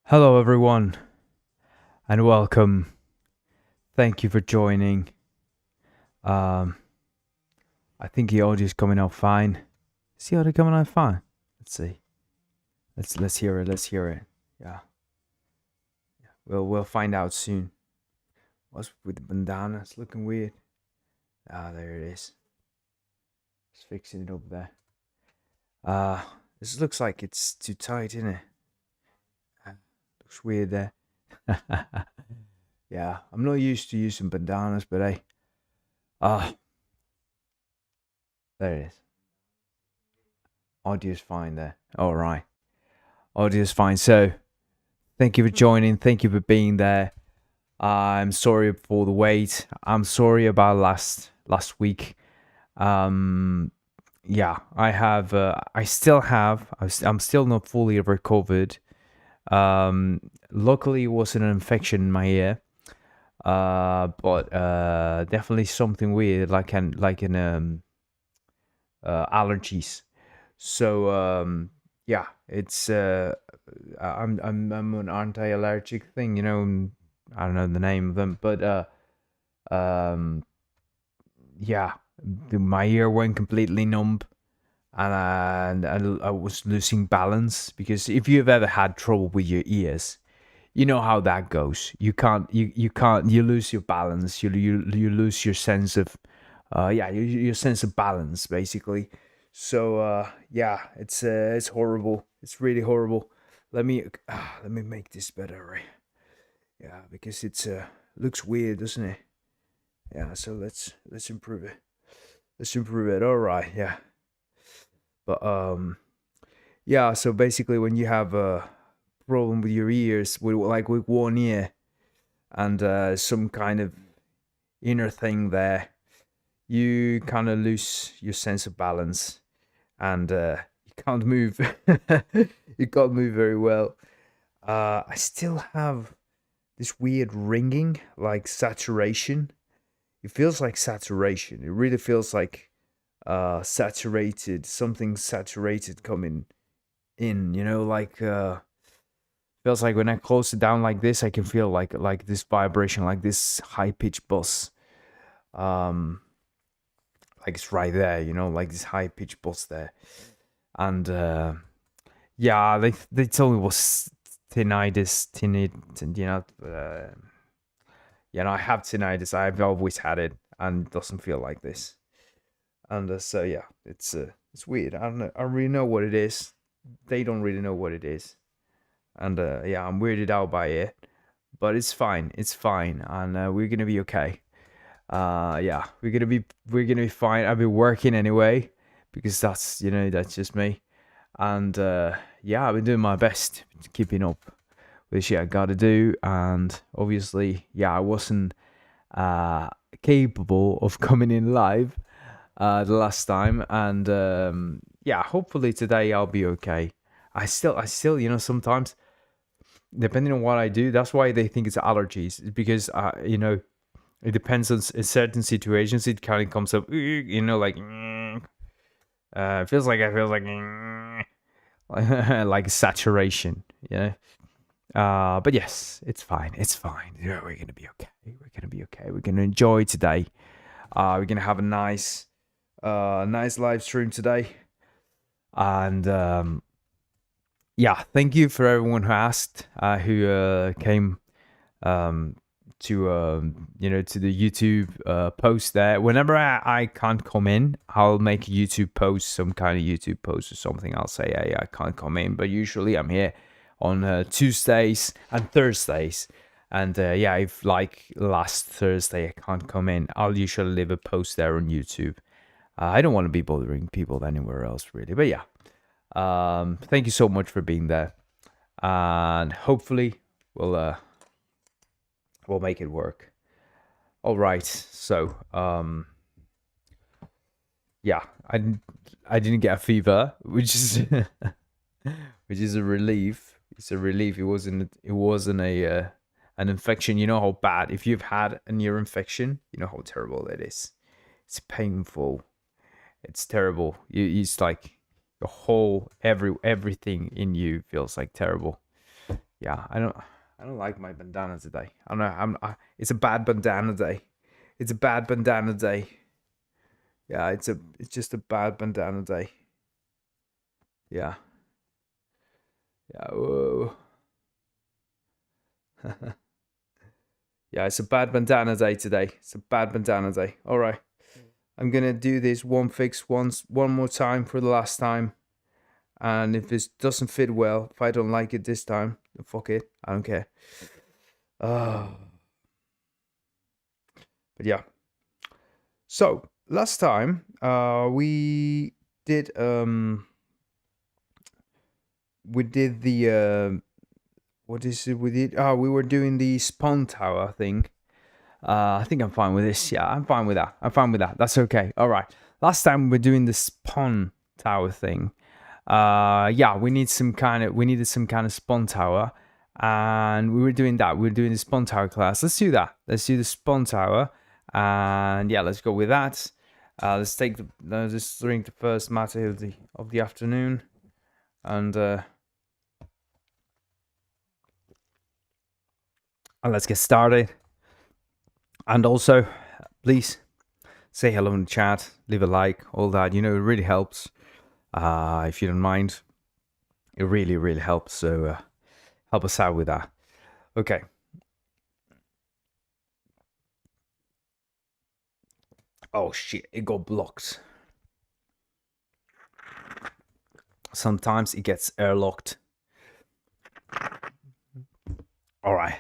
Hello, everyone, and welcome. Thank you for joining. I think the audio is coming out fine. Is the audio coming out fine? Let's see. Let's hear it. Let's hear it. Yeah. We'll find out soon. What's with the bandana? It's looking weird. Ah, there it is. Just fixing it up there. This looks like it's too tight, isn't it? Looks weird there. Yeah, I'm not used to using bandanas, but hey. There it is. Audio's fine there. All right. Audio's fine. So, thank you for joining. Thank you for being there. I'm sorry for the wait. I'm sorry about last week. Yeah, I still have. I'm still not fully recovered. Luckily, it wasn't an infection in my ear. But definitely something weird, like an allergies. So yeah, it's I'm an anti-allergic thing, I don't know the name of them, but yeah, my ear went completely numb, and I was losing balance, because if you've ever had trouble with your ears, you know how that goes. You lose your balance. You lose your sense of your sense of balance, basically. So yeah, it's horrible. It's really horrible. Let me make this better, right? Yeah, because it's looks weird, doesn't it? Yeah, so let's improve it. Let's improve it. All right, yeah. But yeah, so basically when you have a problem with your ears, with one ear, and some kind of inner thing there, you kind of lose your sense of balance, and you can't move. You can't move very well. I still have this weird ringing, like saturation. It feels like saturation. It really feels like saturated, something saturated coming in, feels like when I close it down like this, I can feel like this vibration, like this high pitched buzz. Like it's right there, like this high pitched buzz there. And yeah, they told me it was tinnitus, I have tinnitus. I've always had it, and it doesn't feel like this. And so yeah, it's weird. I don't really know what it is. They don't really know what it is. And yeah, I'm weirded out by it, but it's fine. It's fine, and we're gonna be okay. Yeah, we're gonna be fine. I've been working anyway, because that's just me. And yeah, I've been doing my best, keeping up with shit I gotta do. And obviously, yeah, I wasn't capable of coming in live the last time, and yeah, hopefully today I'll be okay. I still, sometimes, depending on what I do, that's why they think it's allergies, because it depends on certain situations. It kind of comes up, like feels like like saturation, but yes, it's fine. It's fine. Yeah, we're gonna be okay. We're gonna be okay. We're gonna enjoy today. We're gonna have a nice live stream today, and yeah, thank you for everyone who asked, who came to the YouTube post there. Whenever I can't come in, I'll make a YouTube post, some kind of YouTube post or something. I'll say, hey, I can't come in, but usually I'm here on Tuesdays and Thursdays. And yeah, if like last Thursday I can't come in, I'll usually leave a post there on YouTube. I don't want to be bothering people anywhere else, really. But yeah, thank you so much for being there, and hopefully we'll make it work. All right. So yeah, I didn't get a fever, which is which is a relief. It's a relief. It wasn't a an infection. You know how bad, if you've had an ear infection, you know how terrible it is. It's painful. It's terrible. It's like the whole everything in you feels like terrible. Yeah, I don't like my bandana today. I don't know. It's a bad bandana day. It's a bad bandana day. Yeah, it's just a bad bandana day. Yeah. Yeah. Whoa. Yeah, it's a bad bandana day today. It's a bad bandana day. All right. I'm gonna do this one fix one more time for the last time. And if this doesn't fit well, if I don't like it this time, then fuck it. I don't care. But yeah. So last time, we did the what is it we did? Oh, we were doing the spawn tower thing. I think I'm fine with this. Yeah, I'm fine with that. That's okay. All right. Last time we were doing the spawn tower thing. Yeah, we needed some kind of spawn tower, and we were doing that. We were doing the spawn tower class. Let's do that. Let's do the spawn tower, and yeah, let's go with that. Let's take let's drink the first matter of the afternoon, and let's get started. And also, please say hello in the chat, leave a like, all that. You know, it really helps. If you don't mind, it really, really helps. So help us out with that. Okay. Oh shit, it got blocked. Sometimes it gets airlocked. All right,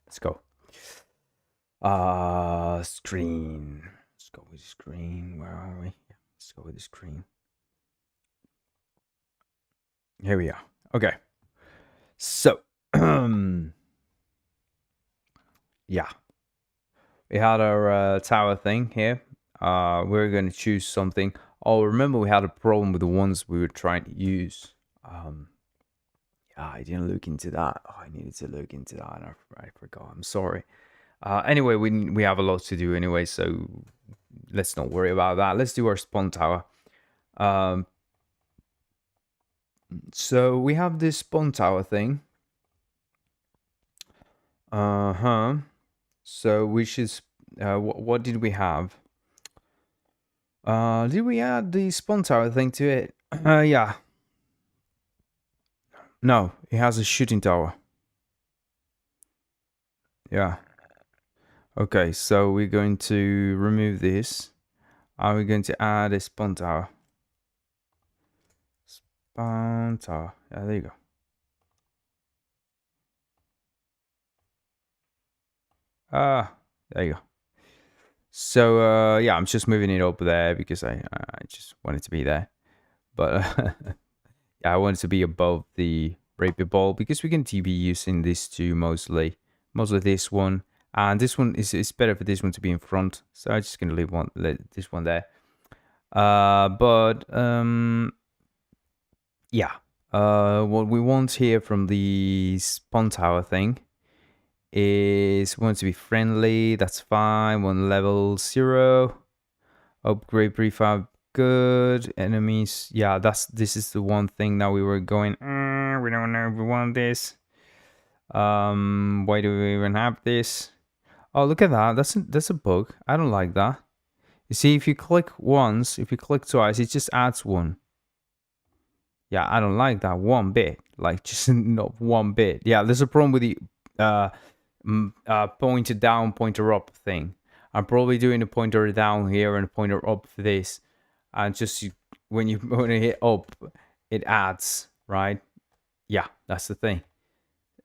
let's go. Screen. Let's go with screen. Where are we? Yeah, let's go with the screen. Here we are. Okay. So, yeah, we had our tower thing here. We're going to choose something. Oh, remember we had a problem with the ones we were trying to use. Yeah, I didn't look into that. Oh, I needed to look into that. And I forgot. I'm sorry. Anyway, we have a lot to do anyway, so let's not worry about that. Let's do our spawn tower. So we have this spawn tower thing. So we should. What did we have? Did we add the spawn tower thing to it? Yeah. No, it has a shooting tower. Yeah. Okay, so we're going to remove this. Are we going to add a spawn tower? Spawn tower. Yeah, there you go. There you go. So yeah, I'm just moving it up there because I just want it to be there. But yeah, I want it to be above the rapier ball because we're going to be using this two mostly this one, and this one is better for this one to be in front. So I'm just going to let this one there. But yeah, what we want here from the spawn tower thing is we want to be friendly. That's fine. One level 0. Upgrade prefab. Good. Enemies. Yeah, this is the one thing that we were going. We don't know if we want this. Why do we even have this? Oh, look at that. That's a bug. I don't like that. You see, if you click once, if you click twice, it just adds one. Yeah, I don't like that one bit. Like, just not one bit. Yeah, there's a problem with the pointer down, pointer up thing. I'm probably doing a pointer down here and a pointer up for this. And just when you hit up, it adds, right? Yeah, that's the thing.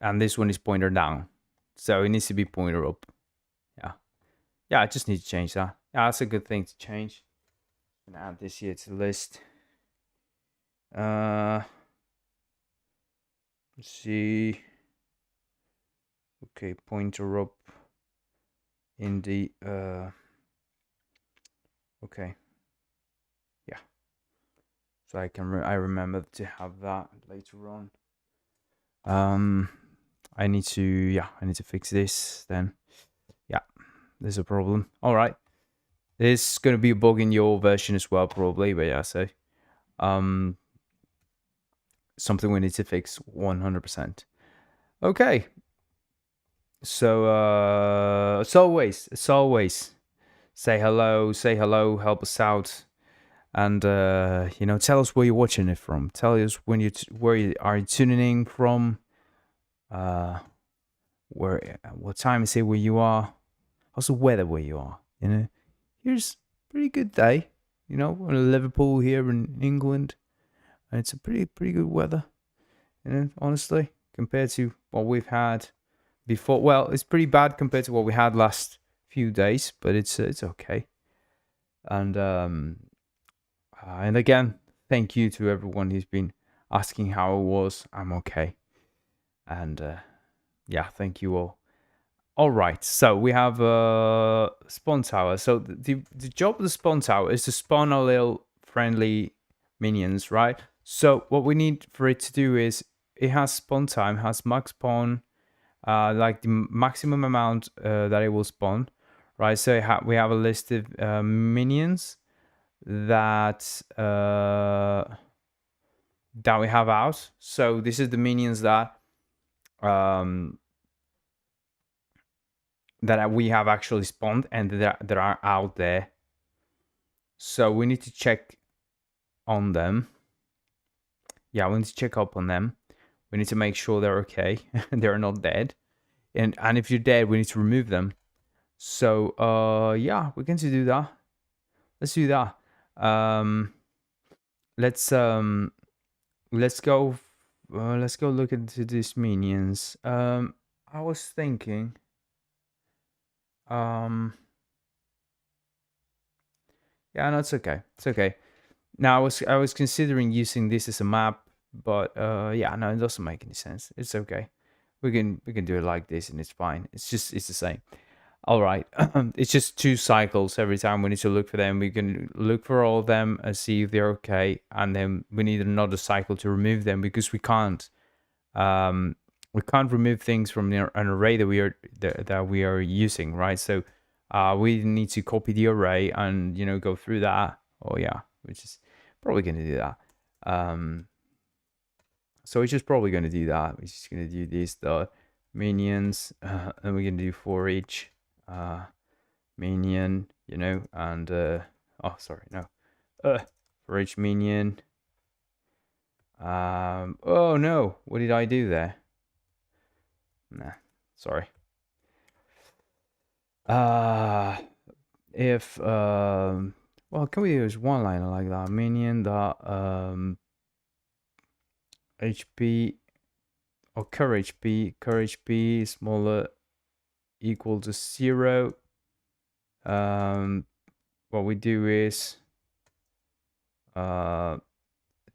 And this one is pointer down. So it needs to be pointer up. Yeah. Yeah, I just need to change that. Yeah, that's a good thing to change. I'm gonna add this here to the list. Let's see. Okay, pointer up in the okay. Yeah. So I remember to have that later on. I need to fix this then. Yeah, there's a problem. All right. There's going to be a bug in your version as well, probably, but yeah, so something we need to fix 100%. Okay. So as always, say hello, help us out, and tell us where you're watching it from. Tell us where you are tuning in from. What time is it where you are? How's the weather where you are? Here's a pretty good day. We're in Liverpool here in England, and it's a pretty good weather. Honestly, compared to what we've had before. Well, it's pretty bad compared to what we had last few days, but it's okay. And again, thank you to everyone who's been asking how it was. I'm okay, and yeah, thank you all. All right, so we have spawn tower. So the job of the spawn tower is to spawn a little friendly minions, right? So what we need for it to do is it has spawn time, has max spawn, like the maximum amount that it will spawn, right? So we have a list of minions that that we have out. So this is the minions that that we have actually spawned and that are out there. So we need to check on them. Yeah, we need to check up on them. We need to make sure they're okay. They're not dead. And if you're dead, we need to remove them. So yeah, we can do that. Let's do that. Let's go look into these minions. I was thinking yeah, no, it's okay. It's okay. Now I was considering using this as a map, but yeah, no, it doesn't make any sense. It's okay. We can do it like this and it's fine. It's the same. All right. It's just 2 cycles every time we need to look for them. We can look for all of them and see if they're okay, and then we need another cycle to remove them because we can't remove things from an array that we are using, right? So we need to copy the array and go through that. Oh yeah, which is probably going to do that. So we're just probably going to do that. We're just going to do this the minions, and we're going to do for each minion, and oh sorry, no, for each minion. Oh no, what did I do there? Nah, sorry. If well, can we use one liner like that? Minion dot HP or cur HP smaller equal to 0. What we do is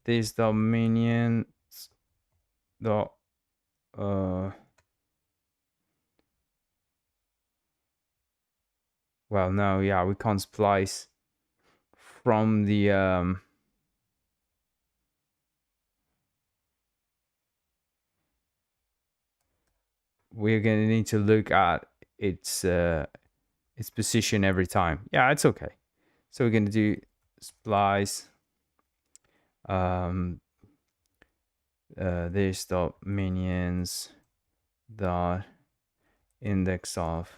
this dot minions dot well, no, yeah, we can't splice from the we're gonna need to look at its position every time. Yeah, it's okay. So we're gonna do splice this dot minions dot index of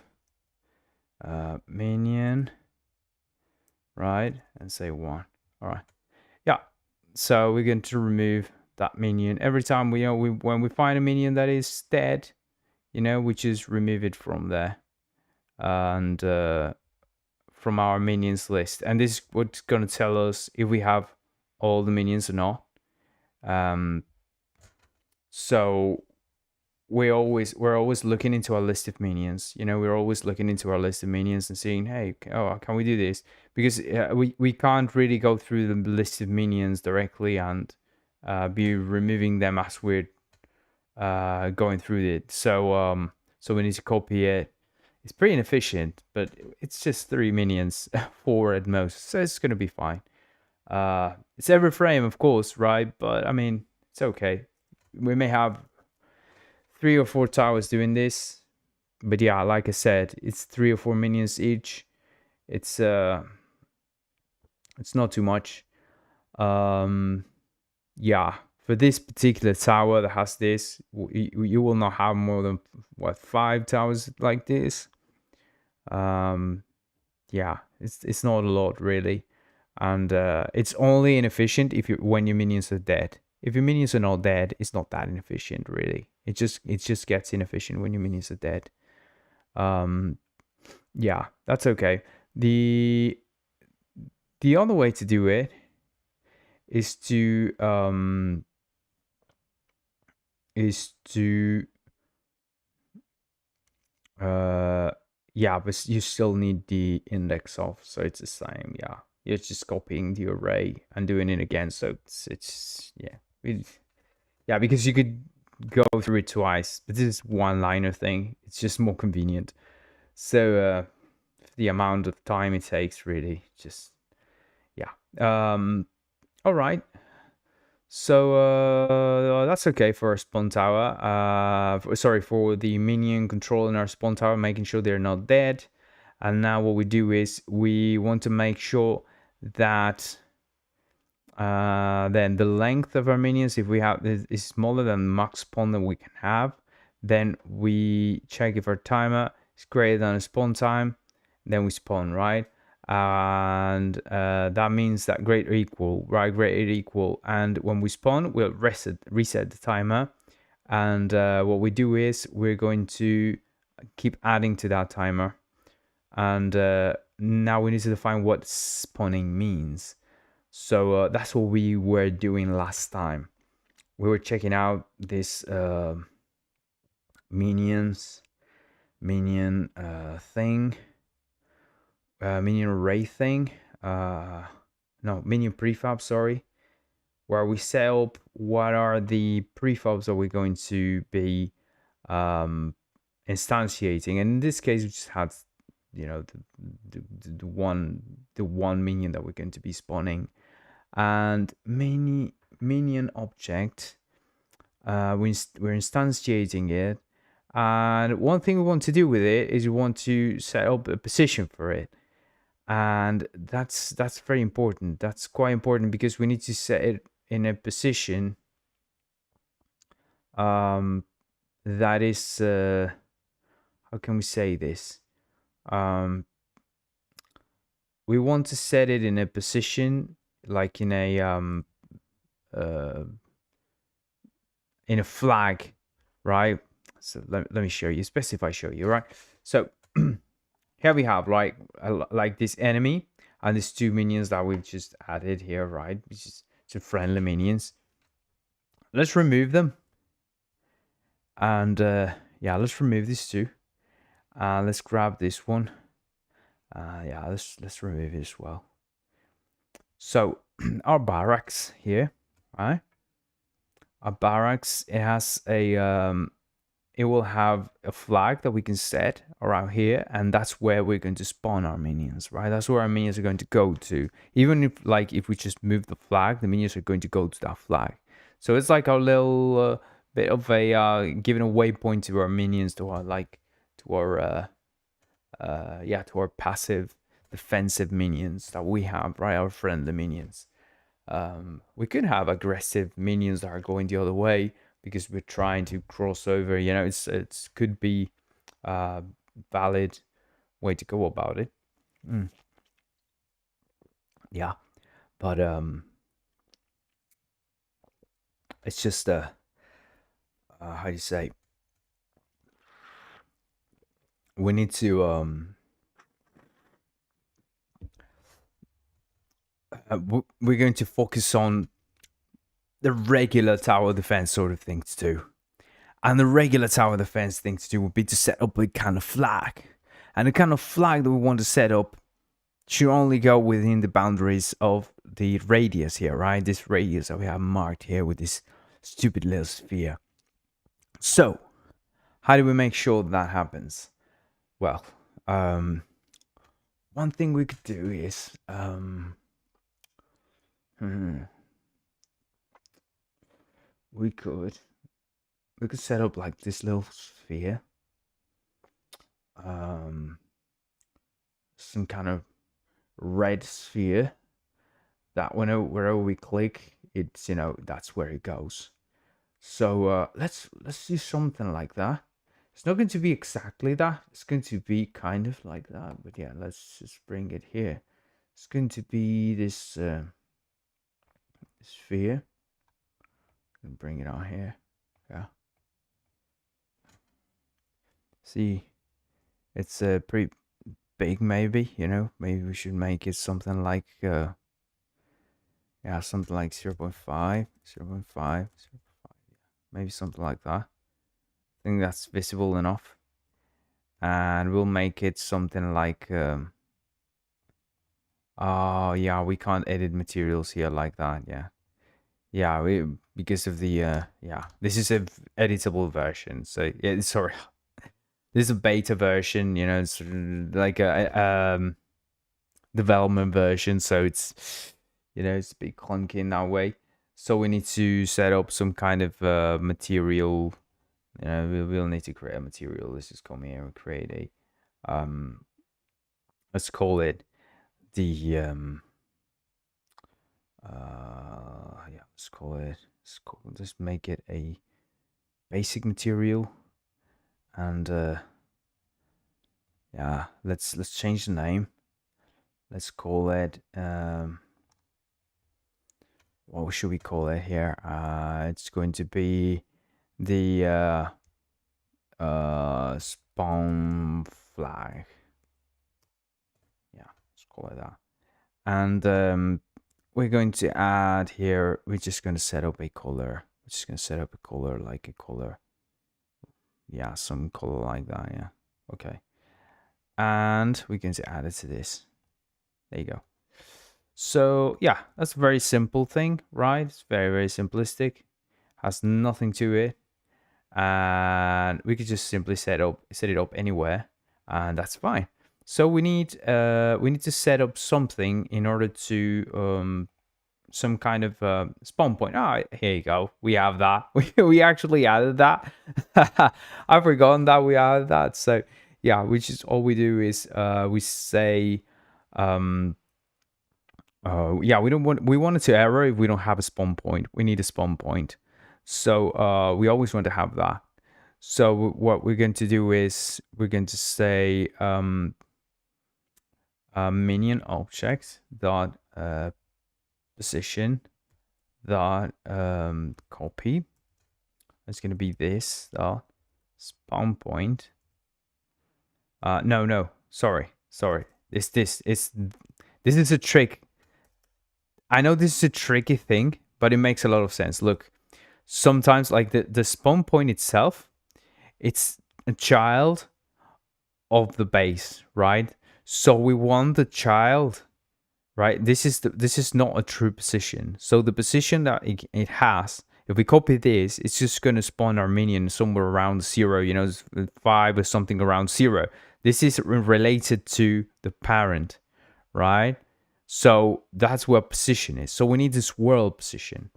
minion, right, and say 1. All right, yeah. So we're going to remove that minion every time when we find a minion that is dead, we just remove it from there and from our minions list, and this is what's going to tell us if we have all the minions or not. So we're always looking into our list of minions. We're always looking into our list of minions and seeing, hey, can we do this? Because we can't really go through the list of minions directly and be removing them as we're going through it. So we need to copy it. It's pretty inefficient, but it's just 3 minions, 4 at most, so it's gonna be fine. It's every frame, of course, right? But I mean, it's okay. We may have 3 or 4 towers doing this, but yeah, like I said, it's 3 or 4 minions each. It's not too much. Yeah, for this particular tower that has this, you will not have more than what 5 towers like this. Yeah, it's not a lot really, and it's only inefficient if when your minions are dead. If your minions are not dead, it's not that inefficient really. It just gets inefficient when your minions are dead. Yeah, that's okay. The other way to do it is to yeah, but you still need the index of, so it's the same. Yeah, you're just copying the array and doing it again, so it's yeah, yeah, because you could go through it twice, but this is one-liner thing. It's just more convenient. So the amount of time it takes, really, just yeah. All right. So that's okay for our spawn tower. Sorry, for the minion controlling our spawn tower, making sure they're not dead. And now what we do is we want to make sure that then the length of our minions, if we have is smaller than max spawn that we can have, then we check if our timer is greater than a spawn time, then we spawn, right? And that means that greater equal, right? Greater equal, and when we spawn, we'll reset the timer, and what we do is we're going to keep adding to that timer, and now we need to define what spawning means. So that's what we were doing last time. We were checking out this minion thing, minion array thing. No, minion prefab, sorry, where we set up what are the prefabs that we're going to be instantiating. And in this case, we just had, you know, the one minion that we're going to be spawning. And minion object, we're instantiating it, and one thing we want to do with it is we want to set up a position for it, and that's very important. That's quite important because we need to set it in a position that is how can we say this, we want to set it in a position like in a flag, right? So let me show you, specify show you, right? So here we have like this enemy and these two minions that we've just added here, right? Which is some friendly minions. Let's remove them, and yeah, let's remove these two. Let's grab this one. Yeah, let's remove it as well. So our barracks here, right? Our barracks, it has a it will have a flag that we can set around here, and that's where we're going to spawn our minions, right? That's where our minions are going to go to. Even if we just move the flag, the minions are going to go to that flag. So it's like our little bit of a giving a waypoint to our minions, to our to our passive defensive minions that we have, right? Our friendly minions. We could have aggressive minions that are going the other way because we're trying to cross over. You know, it's could be valid way to go about it. Yeah, but it's just how do you say? We need to we're going to focus on the regular tower defense sort of thing to do. And the regular tower defense thing to do would be to set up a kind of flag. And the kind of flag that we want to set up should only go within the boundaries of the radius here, right? This radius that we have marked here with this stupid little sphere. So, how do we make sure that happens? Well, one thing we could do is we could set up like this little sphere, some kind of red sphere that whenever we click, it's, that's where it goes. So let's do something like that. It's not going to be exactly that. It's going to be kind of like that. But yeah, let's just bring it here. It's going to be this sphere. And bring it on here. Yeah. See, it's pretty big. Maybe maybe we should make it something like yeah, something like 0.5, 0.5, 0.5. Maybe something like that. I think that's visible enough. And we'll make it something like oh yeah, we can't edit materials here like that. Yeah, because of the yeah, this is a editable version. So yeah, sorry, this is a beta version. It's like a development version, so it's it's a bit clunky in that way. So we need to set up some kind of material. We'll need to create a material. Let's just come here and create a let's call it the yeah, let's make it a basic material. And yeah, let's change the name. Let's call it what should we call it here? It's going to be the spawn flag. Yeah, let's call it that. And we're going to add here, we're just going to set up a color. We're just going to set up a color, like a color. Yeah, some color like that. Yeah. Okay. And we're going to add it to this. There you go. So yeah, that's a very simple thing, right? It's very, very simplistic. Has nothing to it. And we could just simply set it up anywhere, and that's fine. So we need to set up something in order to some kind of spawn point. Here you go. We have that. We actually added that. I've forgotten that we added that. So yeah, which is all we do is we say yeah, we want it to error if we don't have a spawn point. We need a spawn point. So we always want to have that. So what we're going to do is we're going to say minion object dot position dot copy. It's going to be this dot spawn point. No, sorry. This is a trick. I know this is a tricky thing, but it makes a lot of sense. Look, sometimes like the spawn point itself, it's a child of the base, right? So we want the child, right? This is not a true position. So the position that it has, if we copy this, it's just going to spawn our minion somewhere around 0, 5 or something around 0. This is related to the parent, right? So that's where position is. So we need this world position.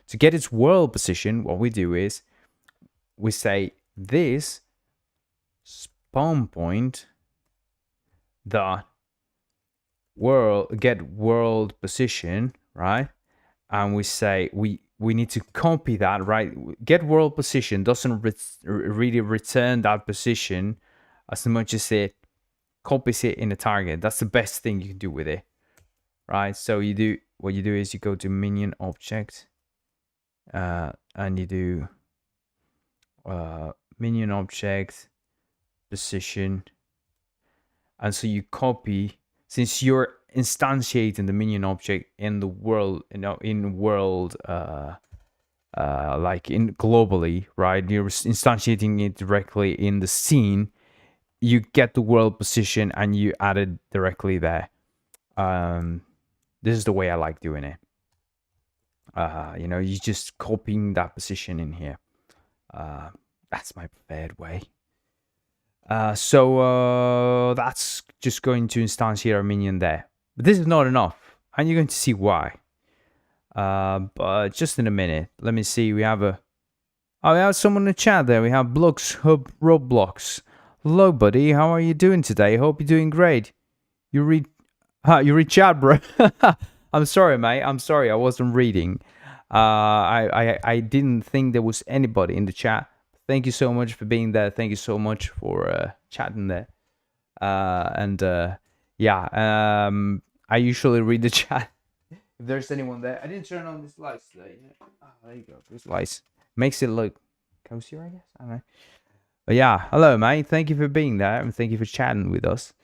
To get its world position, what we do is we say this spawn point dot get world position, right? And we say we need to copy that, right? Get world position doesn't really return that position as much as it copies it in the target. That's the best thing you can do with it, right? So what you do is you go to minion object and you do minion object position, and so you copy, since you're instantiating the minion object in the world, in world like in globally, right? You're instantiating it directly in the scene. You get the world position and you add it directly there. This is the way I like doing it. You're just copying that position in here. That's my preferred way. So that's just going to instantiate our minion there. But this is not enough, and you're going to see why. But just in a minute. Let me see. We have we have someone in the chat there. We have Blocks Hub Roblox. Hello, buddy. How are you doing today? Hope you're doing great. You read chat, bro. I'm sorry, mate. I'm sorry. I wasn't reading. I didn't think there was anybody in the chat. Thank you so much for being there. Thank you so much for chatting there. Yeah, I usually read the chat if there's anyone there. I didn't turn on these lights today. Oh, there you go. These lights makes it look cozier, I guess. I don't know. But yeah, hello, mate. Thank you for being there and thank you for chatting with us.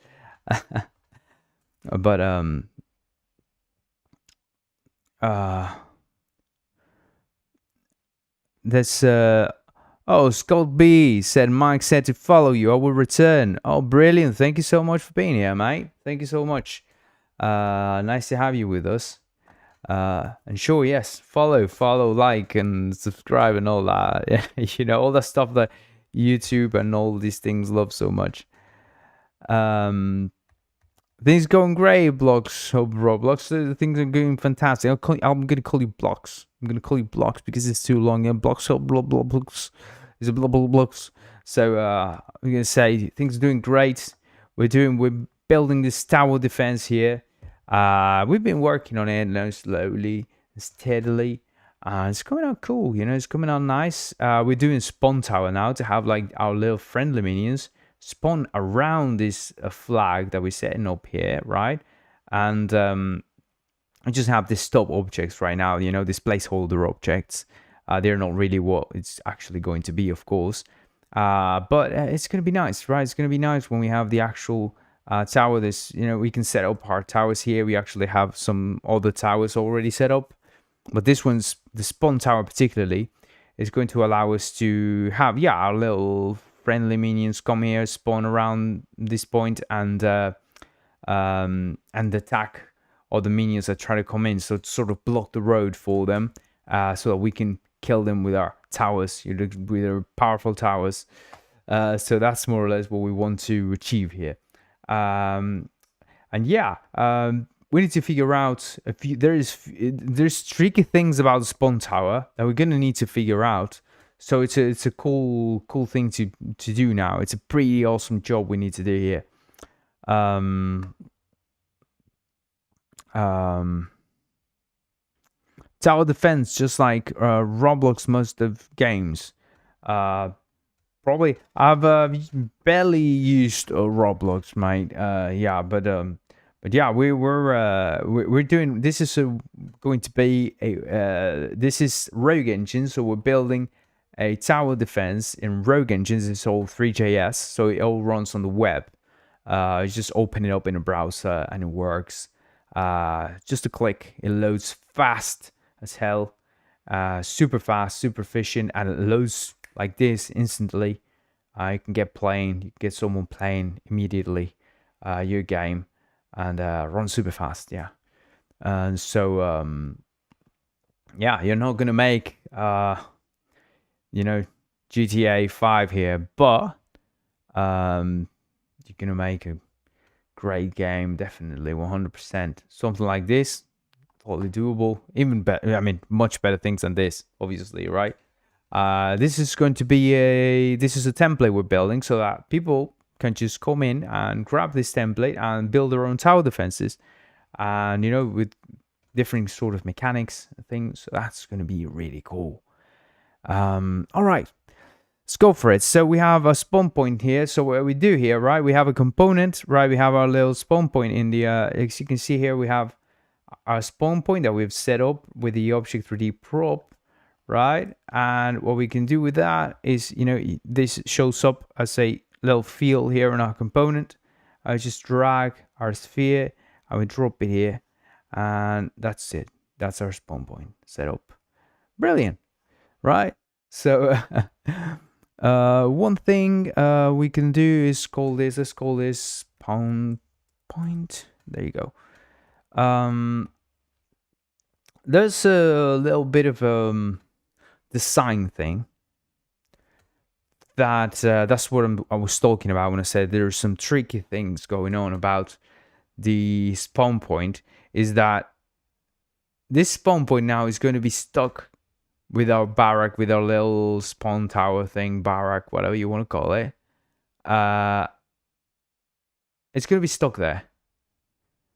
But there's oh, Scott B said Mike said to follow you. I will return. Oh, brilliant! Thank you so much for being here, mate. Thank you so much. Nice to have you with us. And sure, yes, follow, like, and subscribe, and all that. You know, all that stuff that YouTube and all these things love so much. Things going great, Blocks. Hope Roblox. Things are going fantastic. I'm gonna call you Blocks. I'm gonna call you Blocks because it's too long. And Blocks. Hope Blocks. Is a Blocks. So I'm gonna say things are doing great. We're building this tower defense here. We've been working on it, you know, slowly, steadily. It's coming out cool, you know. It's coming out nice. We're doing spawn tower now to have like our little friendly minions spawn around this flag that we're setting up here, right? And I just have these stop objects right now, you know, these placeholder objects. They're not really what it's actually going to be, of course. But it's going to be nice, right? It's going to be nice when we have the actual tower. This, you know, we can set up our towers here. We actually have some other towers already set up. But this one's, the spawn tower particularly, is going to allow us to have, yeah, our little friendly minions come here, spawn around this point, and attack all the minions that try to come in. So to sort of block the road for them, so that we can kill them with our towers, with our powerful towers. So that's more or less what we want to achieve here. And yeah, we need to figure out a few. There's tricky things about the spawn tower that we're gonna need to figure out. So it's a cool thing to do now. It's a pretty awesome job we need to do here. Tower defense, just like Roblox most of games. Probably I've barely used Roblox, mate. Yeah, but yeah, we're doing. This is going to be a this is Rogue Engine, so we're building a tower defense in Rogue Engines. It's all Three.js, so it all runs on the web. You just open it up in a browser and it works. Just a click, it loads fast as hell, super fast, super efficient, and it loads like this instantly. You can get playing, you can get someone playing immediately your game, and run super fast. Yeah, and so yeah, you're not gonna make you know, GTA 5 here, but you're gonna make a great game, definitely, 100%. Something like this, totally doable. Even better, I mean, much better things than this, obviously, right? This is going to be this is a template we're building so that people can just come in and grab this template and build their own tower defenses, and you know, with different sort of mechanics and things. So that's going to be really cool. All right, let's go for it. So we have a spawn point here. So what we do here, right, we have a component, right? We have our little spawn point in the as you can see here, we have our spawn point that we've set up with the object 3D prop, right? And what we can do with that is, you know, this shows up as a little field here in our component. I just drag our sphere and we drop it here, and that's it. That's our spawn point set up. Brilliant, right? So one thing we can do is call this, let's call this spawn point. There you go. There's a little bit of design thing that that's what I was talking about when I said there's some tricky things going on about the spawn point. Is that this spawn point now is going to be stuck with our barrack, with our little spawn tower thing, barrack, whatever you want to call it. It's going to be stuck there.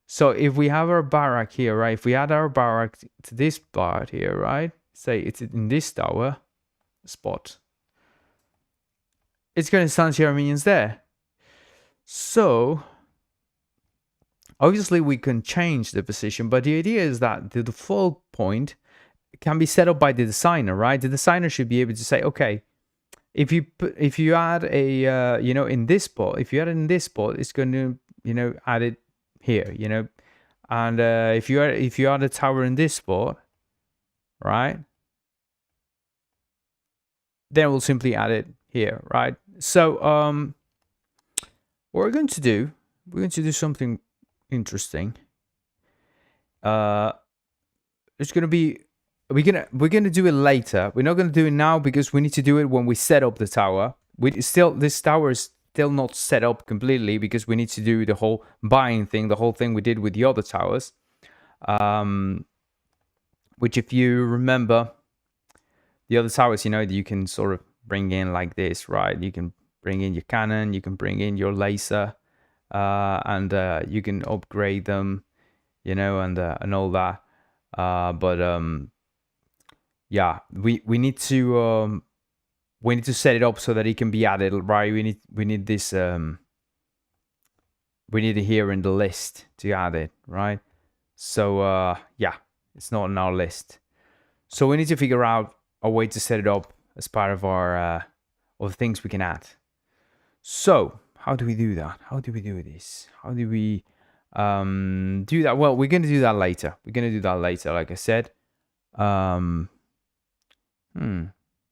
So if we have our barrack here, right? If we add our barrack to this part here, right? say it's in this tower spot, it's going to stand our minions there. So obviously we can change the position, but the idea is that the default point can be set up by the designer, right? The designer should be able to say, okay, if you add a in this spot, if you add it in this spot, it's going to add it here, and if you add a tower in this spot, right, then we'll simply add it here, right? So what we're going to do something interesting. It's going to be we're gonna do it later. We're not gonna do it now because we need to do it when we set up the tower. This tower is still not set up completely because we need to do the whole buying thing, the whole thing we did with the other towers. Which, if you remember, the other towers, you can sort of bring in like this, right? You can bring in your cannon, you can bring in your laser, and you can upgrade them, and all that. Yeah, we need to set it up so that it can be added, right? We need this we need it here in the list to add it, right? So yeah, it's not in our list. So we need to figure out a way to set it up as part of our of things we can add. So how do we do that? How do we do this? How do we do that? Well, we're gonna do that later. Like I said.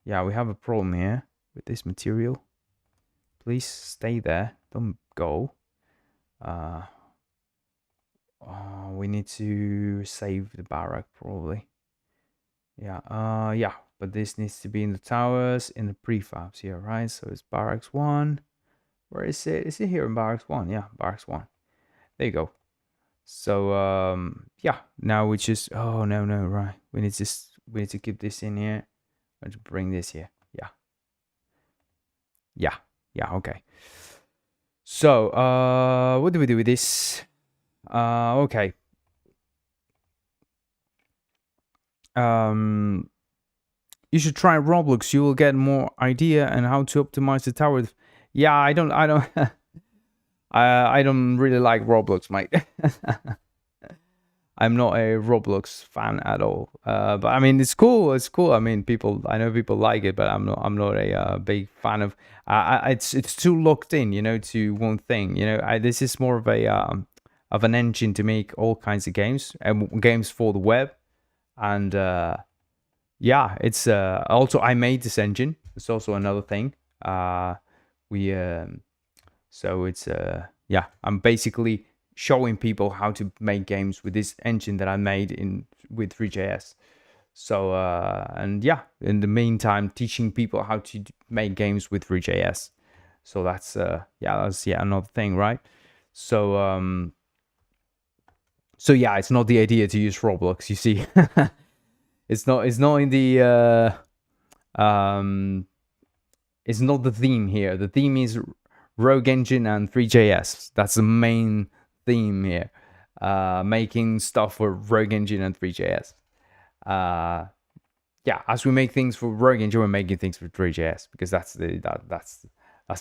Yeah, we have a problem here with this material. Please stay there. Don't go. We need to save the barrack probably. Yeah. Yeah. But this needs to be in the towers, in the prefabs here, right? So it's barracks 1. Where is it? Is it here in barracks 1? Yeah, barracks 1. There you go. So yeah. Now we just. Oh no, right. We need to keep this in here. Let's bring this here. Yeah, okay. So, what do we do with this? Okay. You should try Roblox. You will get more idea and how to optimize the tower. Yeah, I don't I don't really like Roblox, mate. I'm not a Roblox fan at all. But I mean, it's cool. I mean, I know people like it, but I'm not a big fan of. It's too locked in, to one thing. This is more of an engine to make all kinds of games and games for the web, and yeah, it's also I made this engine. It's also another thing. So it's yeah, I'm basically showing people how to make games with this engine that I made with Three.js. So and yeah, in the meantime, teaching people how to make games with Three.js. So that's another thing, right? So so yeah, it's not the idea to use Roblox. You see, it's not in the it's not the theme here. The theme is Rogue Engine and Three.js. That's the main theme here. Making stuff for Rogue Engine and Three.js. Yeah, as we make things for Rogue Engine, we're making things for Three.js because that's the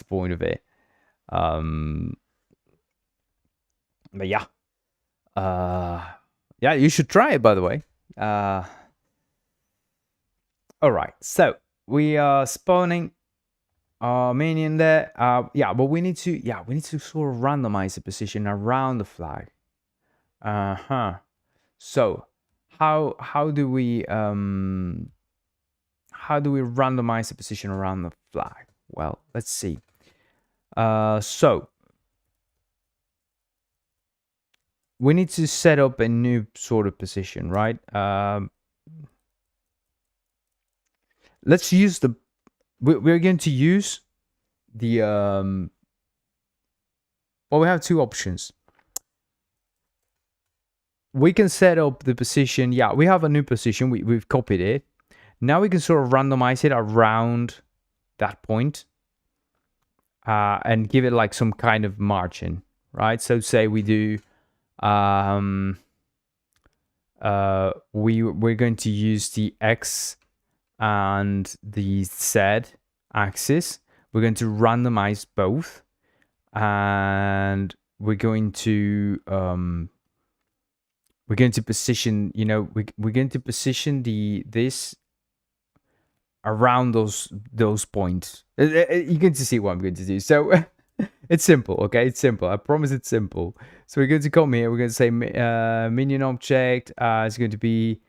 point of it. But yeah, yeah, you should try it, by the way. All right, so we are spawning our minion there. Yeah, but we need to sort of randomize the position around the flag. So how do we randomize the position around the flag? Well, let's see. So we need to set up a new sort of position, right? Let's use we're going to use the well, we have two options. We can set up the position. Yeah, we have a new position. We've copied it. Now we can sort of randomize it around that point, and give it like some kind of margin, right? So say we do we're going to use the X and the Z axis. We're going to randomize both, and we're going to position, we're going to position this around those points. You're going to see what I'm going to do. So it's simple, okay? It's simple. I promise it's simple. So we're going to come here. We're going to say minion object is going to be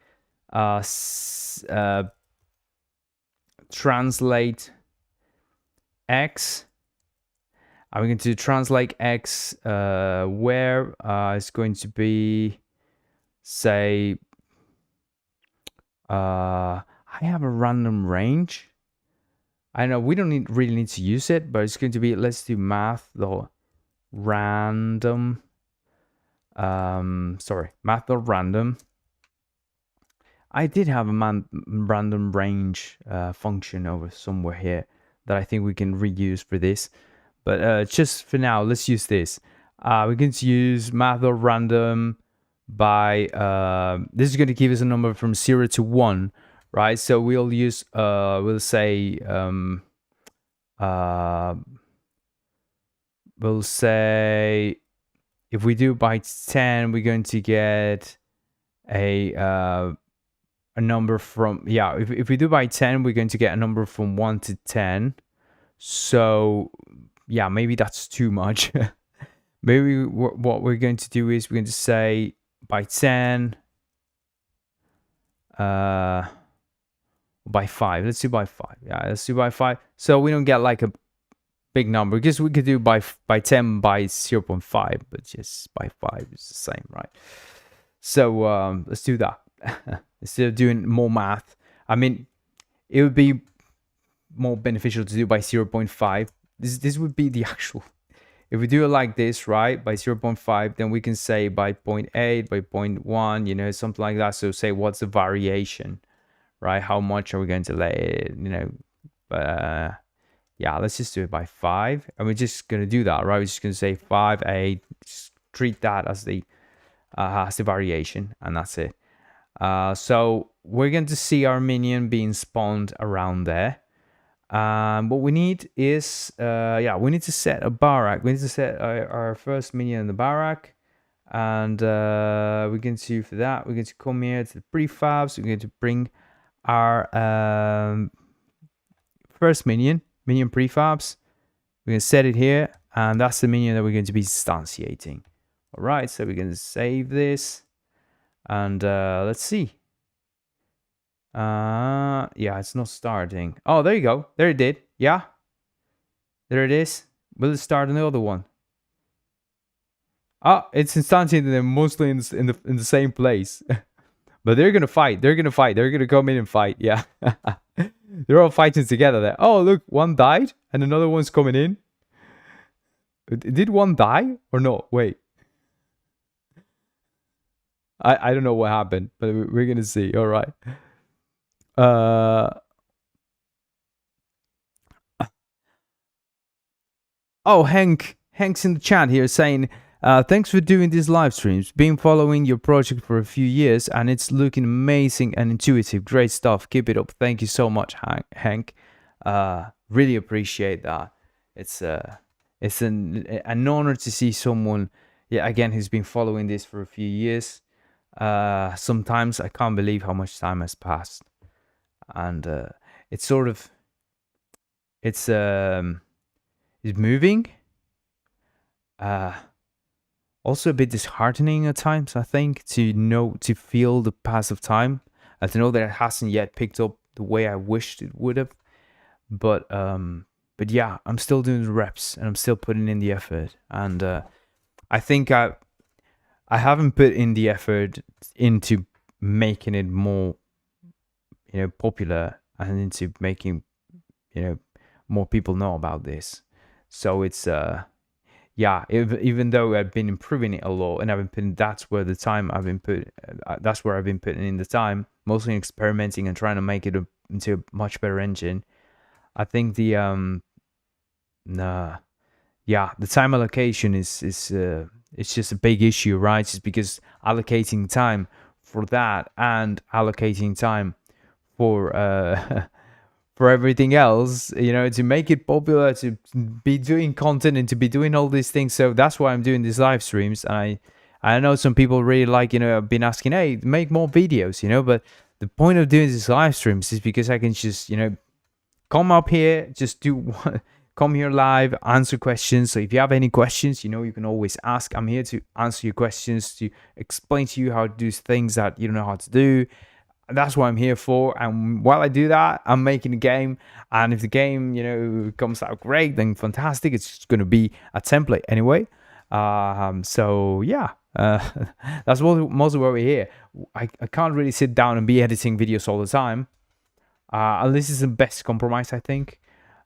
translate X. I'm going to translate X where it's going to be, say, I have a random range. I know we don't really need to use it, but it's going to be, let's do math dot random. Math dot random. I did have a random range function over somewhere here that I think we can reuse for this. But just for now, let's use this. We're going to use math dot random by, this is going to give us a number from 0 to 1, right? So we'll use, we'll say, if we do by 10, we're going to get a number from, if we do by 10, we're going to get a number from 1 to 10. So yeah, maybe that's too much. Maybe what we're going to do is we're going to say by 10, by 5. Let's do by 5. Yeah, let's do by 5. So we don't get like a big number, because we could do by 10 by 0.5, but just by 5 is the same, right? So let's do that. Instead of doing more math, I mean, it would be more beneficial to do by 0.5. This would be the actual, if we do it like this, right, by 0.5, then we can say by 0.8, by 0.1, something like that. So say, what's the variation, right? How much are we going to let it, yeah, let's just do it by 5, and we're just going to do that, right? We're just going to say 5, 8, just treat that as the variation, and that's it. So we're going to see our minion being spawned around there. What we need is, we need to set a barrack. We need to set our first minion in the barrack, and we're going to, for that, we're going to come here to the prefabs. We're going to bring our first minion prefabs. We're going to set it here, and that's the minion that we're going to be instantiating. All right, so we're going to save this, and let's see. Yeah, it's not starting. Oh, there you go. There it did. Yeah, there it is. Will it start another one? Ah, it's instantiating them mostly in the same place. But they're gonna fight. They're gonna fight. They're gonna come in and fight. Yeah. They're all fighting together there. Oh, look, one died and another one's coming in. Did one die or no? Wait. I don't know what happened, but we're gonna see. All right. Oh, Hank's in the chat here saying, thanks for doing these live streams. Been following your project for a few years, and it's looking amazing and intuitive. Great stuff. Keep it up. Thank you so much, Hank. Really appreciate that. It's an honor to see someone, again, who's been following this for a few years. Sometimes I can't believe how much time has passed, and it's sort of, it's moving. Also a bit disheartening at times, I think, to feel the pass of time, and to know that it hasn't yet picked up the way I wished it would have. But yeah, I'm still doing the reps, and I'm still putting in the effort, and I think I haven't put in the effort into making it more, popular, and into making, more people know about this. So it's even though I've been improving it a lot, and I've been putting, that's where I've been putting in the time, mostly experimenting and trying to make it into a much better engine. I think the time allocation is it's just a big issue, right? Just because allocating time for that and allocating time for for everything else, you know, to make it popular, to be doing content and to be doing all these things. So that's why I'm doing these live streams. And I know some people really like, you know, I've been asking, hey, make more videos, you know, but the point of doing these live streams is because I can just, you know, come up here, just come here live, answer questions. So if you have any questions, you know, you can always ask. I'm here to answer your questions, to explain to you how to do things that you don't know how to do. That's what I'm here for. And while I do that, I'm making a game. And if the game, you know, comes out great, then fantastic. It's just going to be a template anyway. So yeah, that's mostly why we're here. I can't really sit down and be editing videos all the time. And this is the best compromise, I think.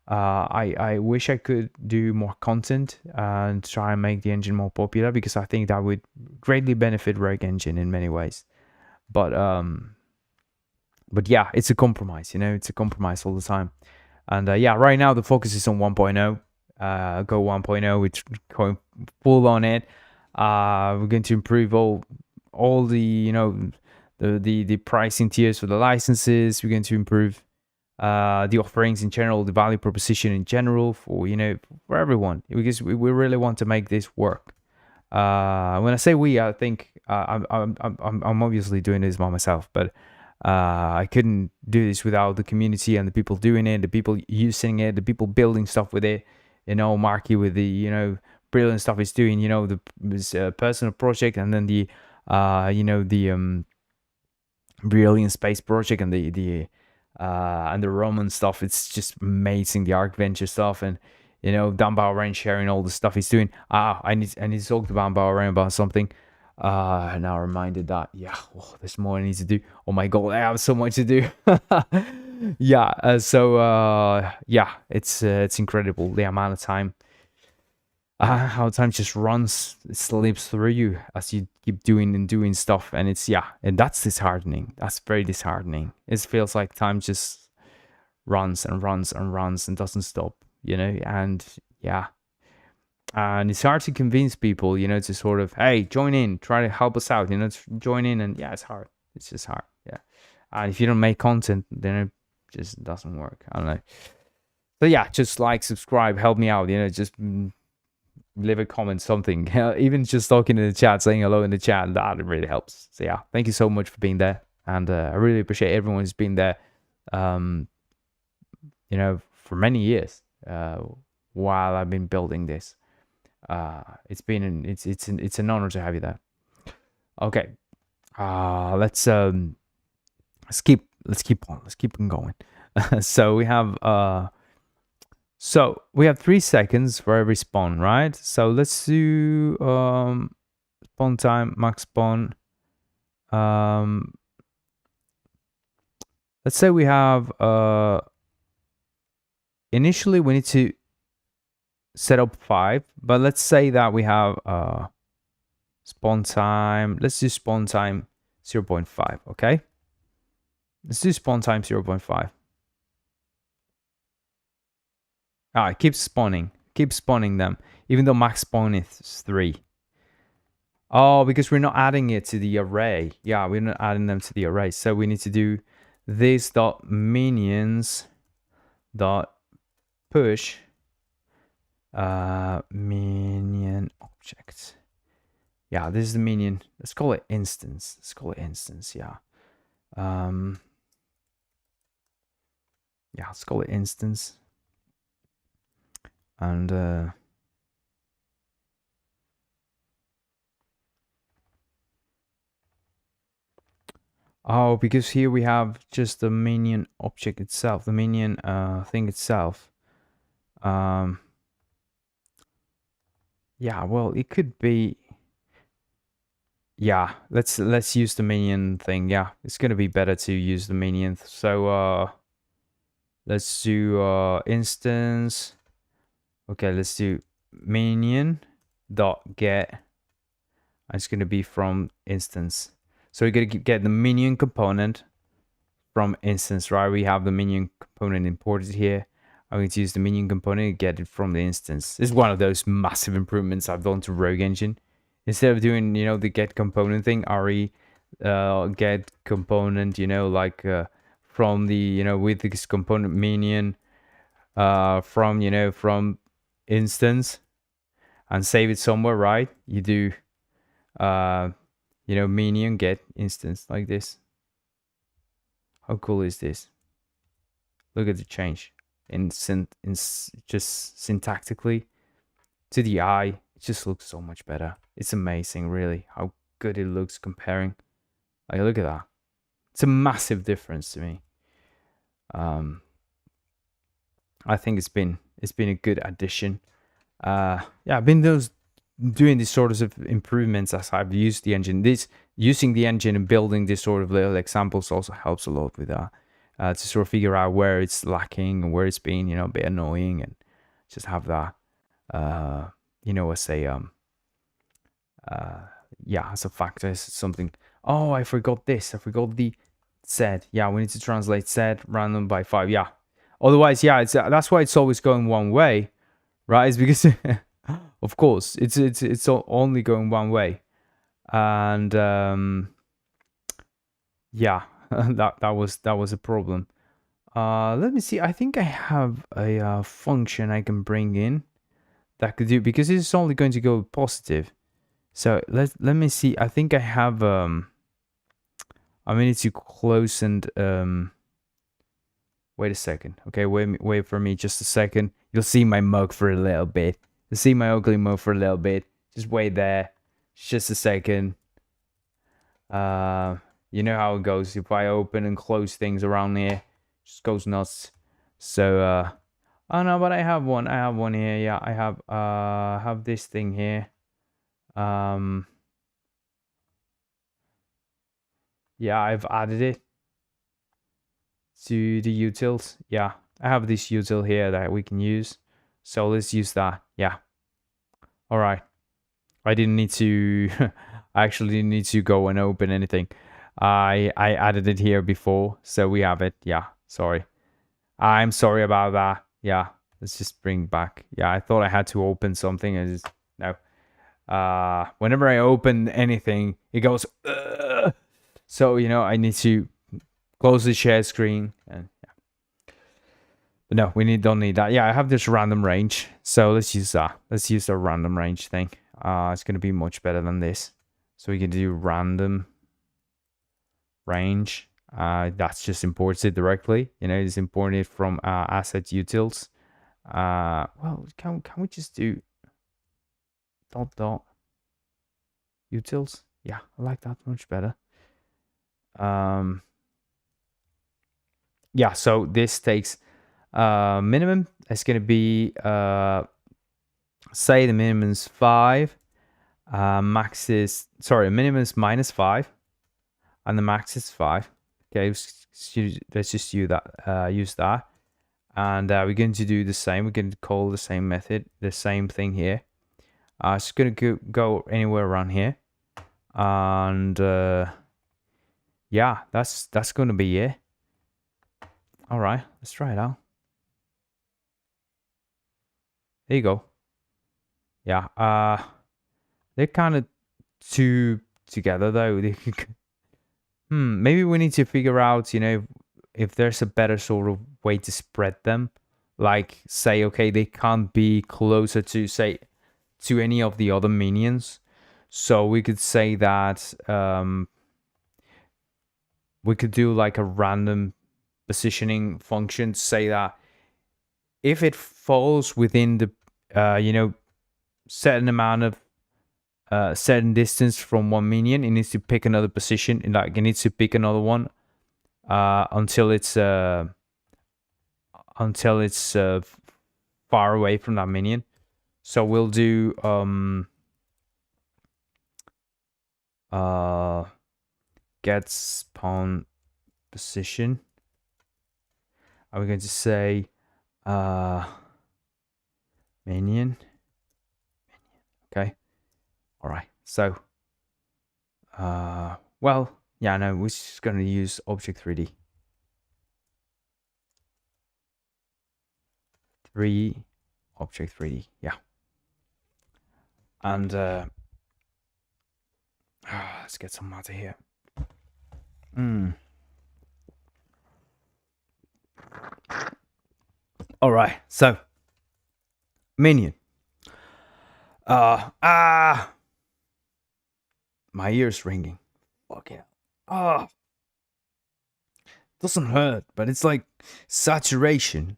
I wish I could do more content and try and make the engine more popular, because I think that would greatly benefit Rogue Engine in many ways. But yeah, it's a compromise, you know, it's a compromise all the time. And yeah, right now the focus is on 1.0. Go 1.0, we're going full on it. We're going to improve all the, you know, the pricing tiers for the licenses. We're going to improve the offerings in general, the value proposition in general for, you know, for everyone, because we really want to make this work. When I say we, I think I'm obviously doing this by myself, but I couldn't do this without the community and the people doing it, the people using it, the people building stuff with it. You know, Marky with the, you know, brilliant stuff he's doing. You know, his personal project, and then the you know, the brilliant space project, and the Roman stuff. It's just amazing, the Arc Venture stuff, and you know, Dan Bahrain sharing all the stuff he's doing. I need to talk to Dan Bahrain about something. Now reminded that, yeah, there's more I need to do. Oh my god, I have so much to do. Yeah, so yeah, it's incredible the amount of time, how time just runs, it slips through you as you keep doing stuff, and it's, yeah, and that's disheartening. That's very disheartening. It feels like time just runs and runs and runs and doesn't stop, you know. And yeah, and it's hard to convince people, you know, to sort of, hey, join in, try to help us out, you know, join in. And yeah, it's hard. It's just hard. Yeah. And if you don't make content, then it just doesn't work. I don't know. So yeah, just like, subscribe, help me out, you know, just leave a comment, something. Even just talking in the chat, saying hello in the chat, that really helps. So yeah, thank you so much for being there. And I really appreciate everyone who's been there, you know, for many years, while I've been building this. It's been it's an honor to have you there. Okay, let's keep on going. So we have 3 seconds for every spawn, right? So let's do spawn time, max spawn. Let's say we have initially we need to set up 5, but let's say that we have spawn time. Let's do spawn time 0.5. Okay, let's do spawn time 0.5. Keep spawning them, even though max spawn is 3. Oh, because we're not adding it to the array. Yeah, we're not adding them to the array, so we need to do this dot minions dot push minion object. Yeah, this is the minion. Let's call it instance. Yeah. Yeah, let's call it instance. And oh, because here we have just the minion object itself, the minion thing itself. Yeah, well, it could be. Yeah, let's use the minion thing. Yeah, it's gonna be better to use the minion. So let's do instance. Okay, let's do minion dot get. It's gonna be from instance. So we're gonna get the minion component from instance, right? We have the minion component imported here. I'm going to use the minion component and get it from the instance. This is one of those massive improvements I've done to Rogue Engine. Instead of doing, you know, the get component thing, RE, get component, like from the, with this component minion, from instance, and save it somewhere, right? You do minion get instance like this. How cool is this? Look at the change just syntactically to the eye. It just looks so much better. It's amazing, really, how good it looks comparing. Like, look at that. It's a massive difference to me. I think it's been a good addition. I've been doing these sorts of improvements as I've used the engine. Using the engine and building this sort of little examples also helps a lot with that. To sort of figure out where it's lacking and where it's been, a bit annoying, and just have that, as as a factor, as something. Oh, I forgot this. I forgot the Z. Yeah, we need to translate Z random by 5. Yeah. Otherwise, that's why it's always going one way, right? It's because, of course, it's only going one way, and that was a problem. Let me see. I think I have a function I can bring in that could do, because it's only going to go positive. So let me see. I think I have I need to close and wait a second. Okay, wait for me just a second. You'll see my mug for a little bit. You'll see my ugly mug for a little bit. Just wait there. Just a second. You know how it goes. If I open and close things around here, it just goes nuts. So oh no, but I have one. I have one here. Yeah, I have this thing here. Yeah, I've added it to the utils. Yeah, I have this util here that we can use. So let's use that. Yeah. All right. I didn't need to. I actually didn't need to go and open anything. I added it here before, so we have it. Yeah. Sorry. I'm sorry about that. Yeah. Let's just bring back. Yeah, I thought I had to open something. I just no. Whenever I open anything, it goes. So I need to close the share screen, and but no, don't need that. Yeah, I have this random range, so let's use that. Let's use the random range thing. It's gonna be much better than this. So we can do random range. That's just imports it directly. It's imported from asset utils. Well, can we just do dot utils? Yeah, I like that much better. Yeah, so this takes minimum. It's gonna be say the minimum is 5, max is minimum is -5, and the max is 5. Okay, let's just use that, and we're going to do the same. We're going to call the same method, the same thing here. It's gonna go anywhere around here, and yeah, that's gonna be it. All right, let's try it out. There you go. Yeah, they're kind of two together though. Maybe we need to figure out, if there's a better sort of way to spread them. Like, say, okay, they can't be closer to, say, to any of the other minions. So we could say that we could do like a random positioning function to say that if it falls within the, certain amount of certain distance from one minion, it needs to pick another position, and like it needs to pick another one until it's far away from that minion. So we'll do get spawn position. Are we going to say minion? Okay. All right. So well, yeah, no, we're just going to use object 3D. Object 3D, yeah. And let's get some matter here. All right, so minion. My ear's ringing. Fuck yeah. Doesn't hurt, but it's like saturation.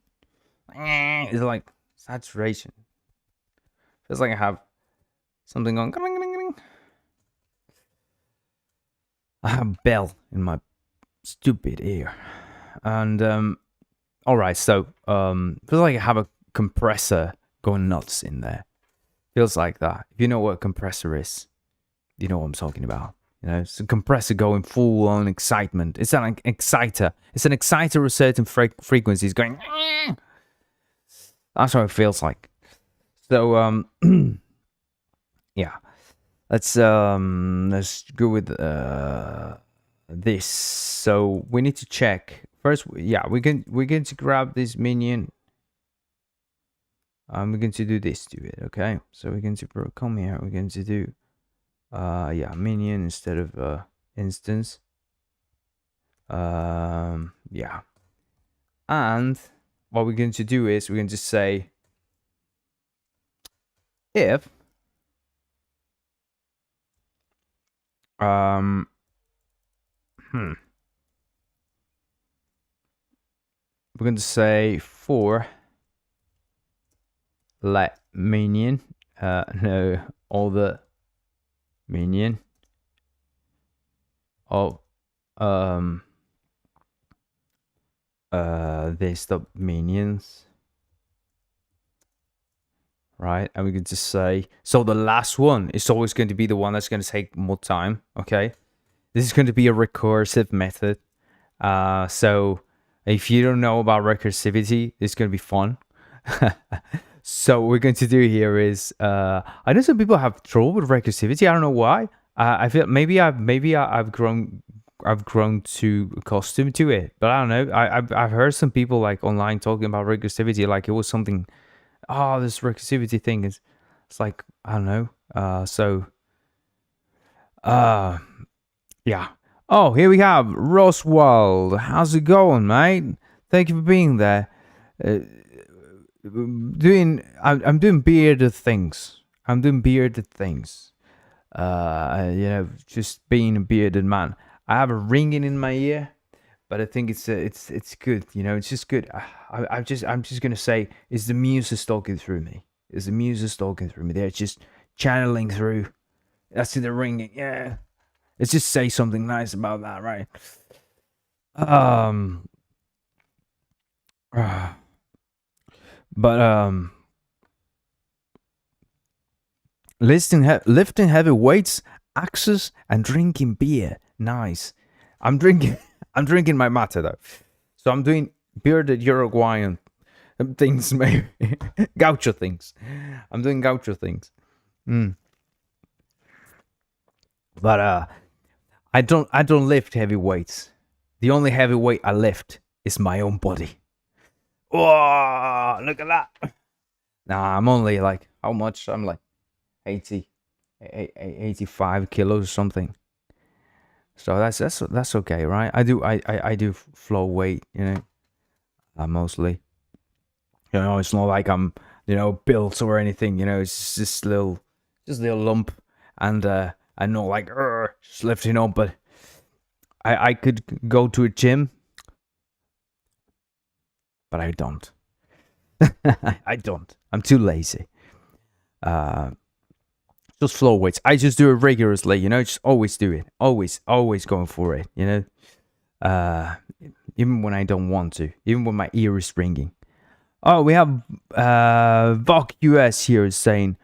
It's like saturation. Feels like I have something going. I have a bell in my stupid ear, and all right. So feels like I have a compressor going nuts in there. Feels like that. If you know what a compressor is, you know what I'm talking about. You know, it's a compressor going full on excitement. It's an exciter. It's an exciter with certain frequencies going. That's what it feels like. So yeah, let's go with this. So we need to check first. Yeah, we're going to grab this minion. We're going to do this to it. Okay, so we're going to come here. We're going to do yeah, minion instead of instance. Yeah, and what we're going to do is we're going to say if we're going to say for let minion no other minion of this the minions, right? And we can just say, so the last one is always going to be the one that's going to take more time. Okay, this is going to be a recursive method. So if you don't know about recursivity, it's going to be fun. So what we're going to do here is I know some people have trouble with recursivity. I don't know why. I feel maybe I've grown too accustomed to it, but I don't know. I've heard some people like online talking about recursivity like it was something. Oh, this recursivity thing is, it's like I don't know. Yeah. Oh, here we have Roswald. How's it going, mate? Thank you for being there. I'm doing bearded things. You know, just being a bearded man. I have a ringing in my ear, but I think it's good. You know, it's just good. I'm just gonna say, is the muse talking through me? They're just channeling through. That's the ringing. Yeah. Let's just say something nice about that, right? But lifting heavy weights, axes, and drinking beer. Nice. I'm drinking my mate though, so I'm doing bearded Uruguayan things, maybe gaucho things. I'm doing gaucho things. But I don't lift heavy weights. The only heavy weight I lift is my own body. Oh, look at that. Nah, I'm only like, how much? I'm like 85 kilos or something. So that's okay, right? I do flow weight, you know, mostly. You know, it's not like I'm, you know, built or anything. You know, it's just little lump, and I'm not like just lifting up, but I could go to a gym, but I don't. I don't. I'm too lazy. Just flow weights. I just do it rigorously, you know, just always do it. Always going for it, you know. Even when I don't want to, even when my ear is ringing. Oh, we have Vok US here saying,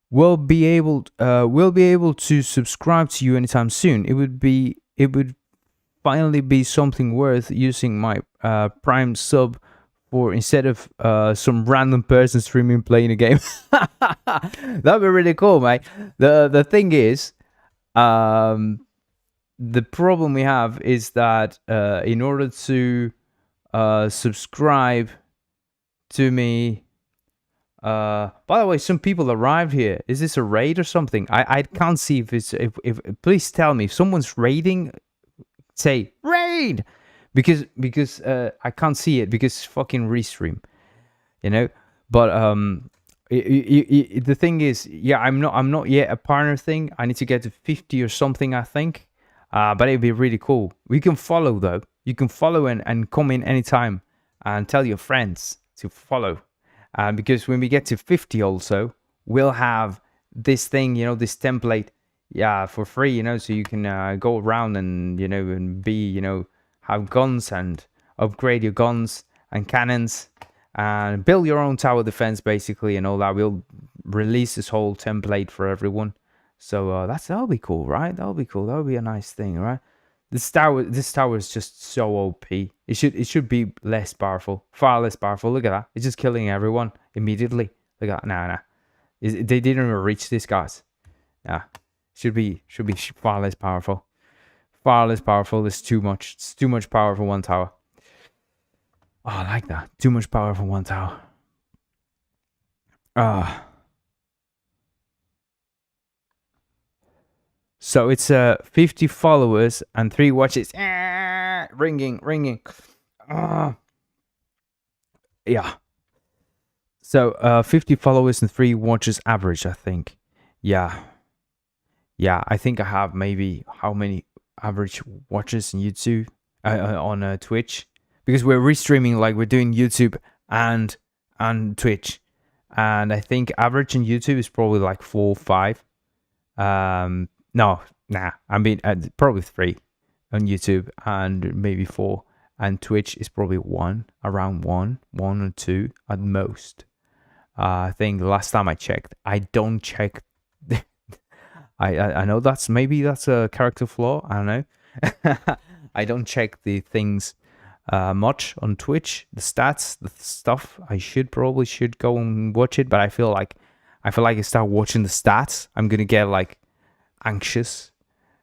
we'll be able to subscribe to you anytime soon. It would finally be something worth using my Prime sub for instead of some random person streaming playing a game. That'd be really cool, mate. The thing is, the problem we have is that in order to subscribe to me, by the way, some people arrived here. Is this a raid or something? I can't see if it's if please tell me if someone's raiding. say raid, because I can't see it because fucking restream, you know. But the thing is, yeah, I'm not yet a partner thing. I need to get to 50 or something, I think. But it'd be really cool. We can follow though. You can follow and come in anytime and tell your friends to follow. Because when we get to 50 also, we'll have this thing, you know, this template, yeah, for free, you know, so you can go around and, you know, and be, you know, have guns and upgrade your guns and cannons and build your own tower defense basically and all that. We'll release this whole template for everyone. So that'll be cool, right? That'll be cool. That'll be a nice thing, right? This tower is just so OP. It should be less powerful, far less powerful. Look at that. It's just killing everyone immediately. Look at that. Nah. They didn't even reach this, guys. Yeah. Should be far less powerful. Far less powerful. It's too much. It's too much power for one tower. Oh, I like that. Too much power for one tower. So it's 50 followers and 3 watches. Ringing. Yeah. So 50 followers and 3 watches average, I think. Yeah, I think I have maybe how many average watches on YouTube, on Twitch, because we're restreaming, like we're doing YouTube and Twitch, and I think average on YouTube is probably like 4 or 5. No, nah, I mean probably 3 on YouTube and maybe 4, and Twitch is probably around 1 or 2 at most. I think the last time I checked, I don't check. I know that's a character flaw. I don't know. I don't check the things much on Twitch, the stats, the stuff. I should go and watch it, but I feel like I start watching the stats, I'm gonna get like anxious.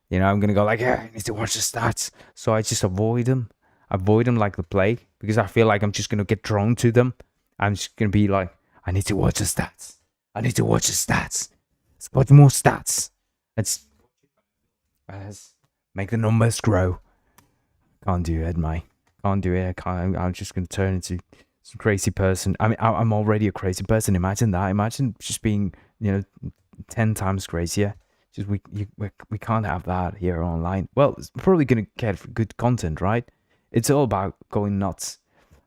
You know, I'm gonna go like, yeah, I need to watch the stats. So I just avoid them like the plague, because I feel like I'm just gonna get drawn to them. I'm just gonna be like, I need to watch the stats. Let's watch more stats. Let's make the numbers grow. Can't do it, mate. Can't do it. I'm just gonna turn into some crazy person. I mean, I'm already a crazy person. Imagine that. Imagine just being, 10 times crazier. Just we can't have that here online. Well, it's probably gonna get good content, right? It's all about going nuts,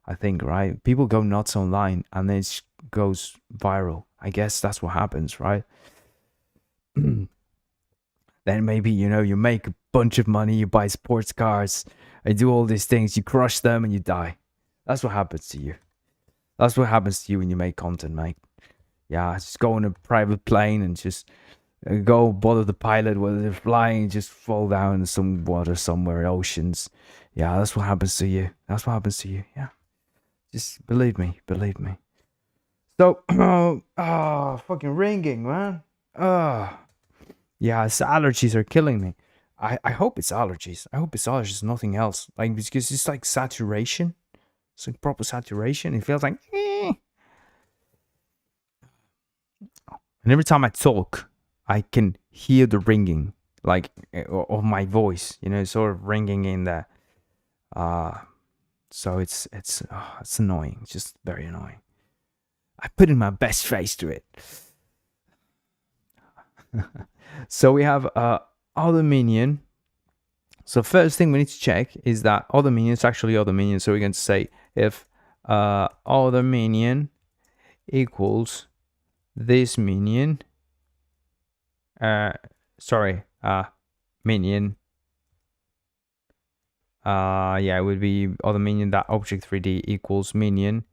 I think, right? People go nuts online and then it goes viral. I guess that's what happens, right? Then maybe, you make a bunch of money, you buy sports cars, and do all these things, you crush them and you die. That's what happens to you. That's what happens to you when you make content, mate. Yeah, just go on a private plane and just go bother the pilot while they're flying and just fall down in some water somewhere, oceans. Yeah, that's what happens to you. Yeah. Just believe me. So, fucking ringing, man. Yeah, it's allergies are killing me. I hope it's allergies. Nothing else. Like, because it's like saturation. It's like proper saturation. It feels like, And every time I talk, I can hear the ringing, like, of my voice, sort of ringing in there. So it's annoying. It's just very annoying. I put in my best face to it. So we have other minion. So first thing we need to check is that other minion is actually other minion. So we're going to say if other minion equals this minion. Minion. Yeah, it would be other minion that object 3D equals minion.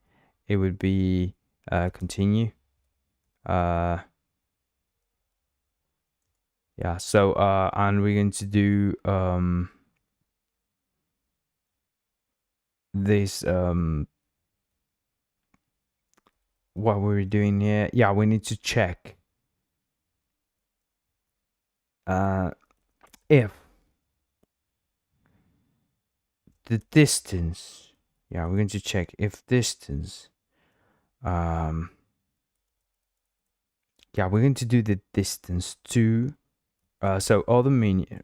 It would be continue. Yeah, so and we're going to do this what we're doing here. Yeah, we need to check if the distance, yeah, we're going to check if distance, yeah, we're going to do the distance to so other minion,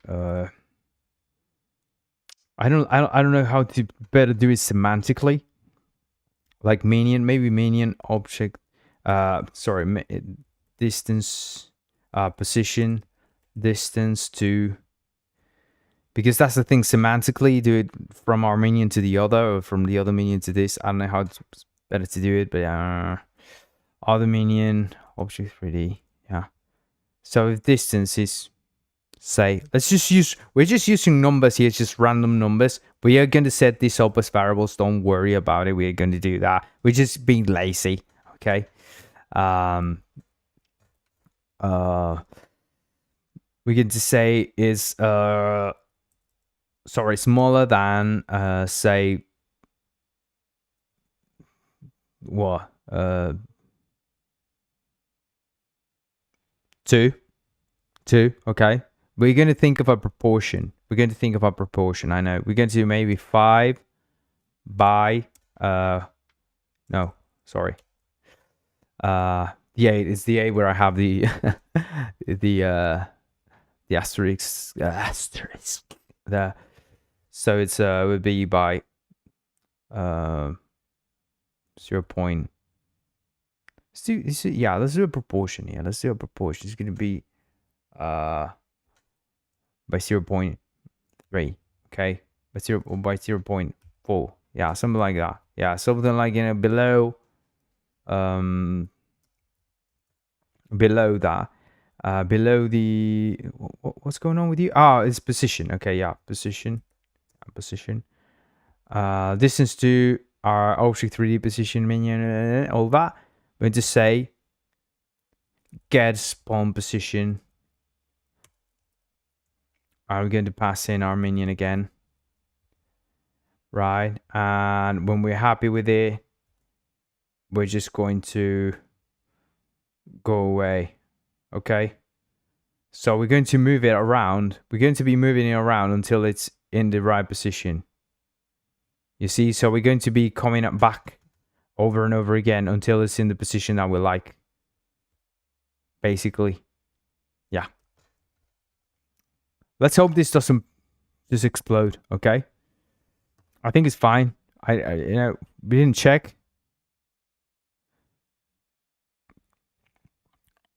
I don't know how to better do it semantically. Like minion, maybe minion object. Sorry, distance, position, distance to. Because that's the thing, semantically, do it from our minion to the other, or from the other minion to this. I don't know how it's better to do it, but other minion, object 3D, yeah. So if distance is, say, we're just using numbers here, just random numbers. We are going to set this up as variables, don't worry about it, we're going to do that. We're just being lazy, okay? We're going to say is, sorry, smaller than, say, what? 2, okay? We're going to think of a proportion. I know. We're going to do maybe 5 by, no, sorry. The 8 is the 8 where I have the, the asterisk, so it's, would be by, 0. Yeah, let's do a proportion here. Let's do a proportion. It's going to be by 0.3, okay? By 0.4. Yeah, something like that. Yeah, something like, below that. Below the, what's going on with you? It's position. Okay, yeah, position. Distance to our object 3D position minion, all that. We're going to say get spawn position. I'm going to pass in our minion again, right? And when we're happy with it, we're just going to go away, okay? So we're going to move it around. We're going to be moving it around until it's in the right position. You see, so we're going to be coming up back over and over again until it's in the position that we like. Basically, yeah. Let's hope this doesn't just explode, okay? I think it's fine. We didn't check.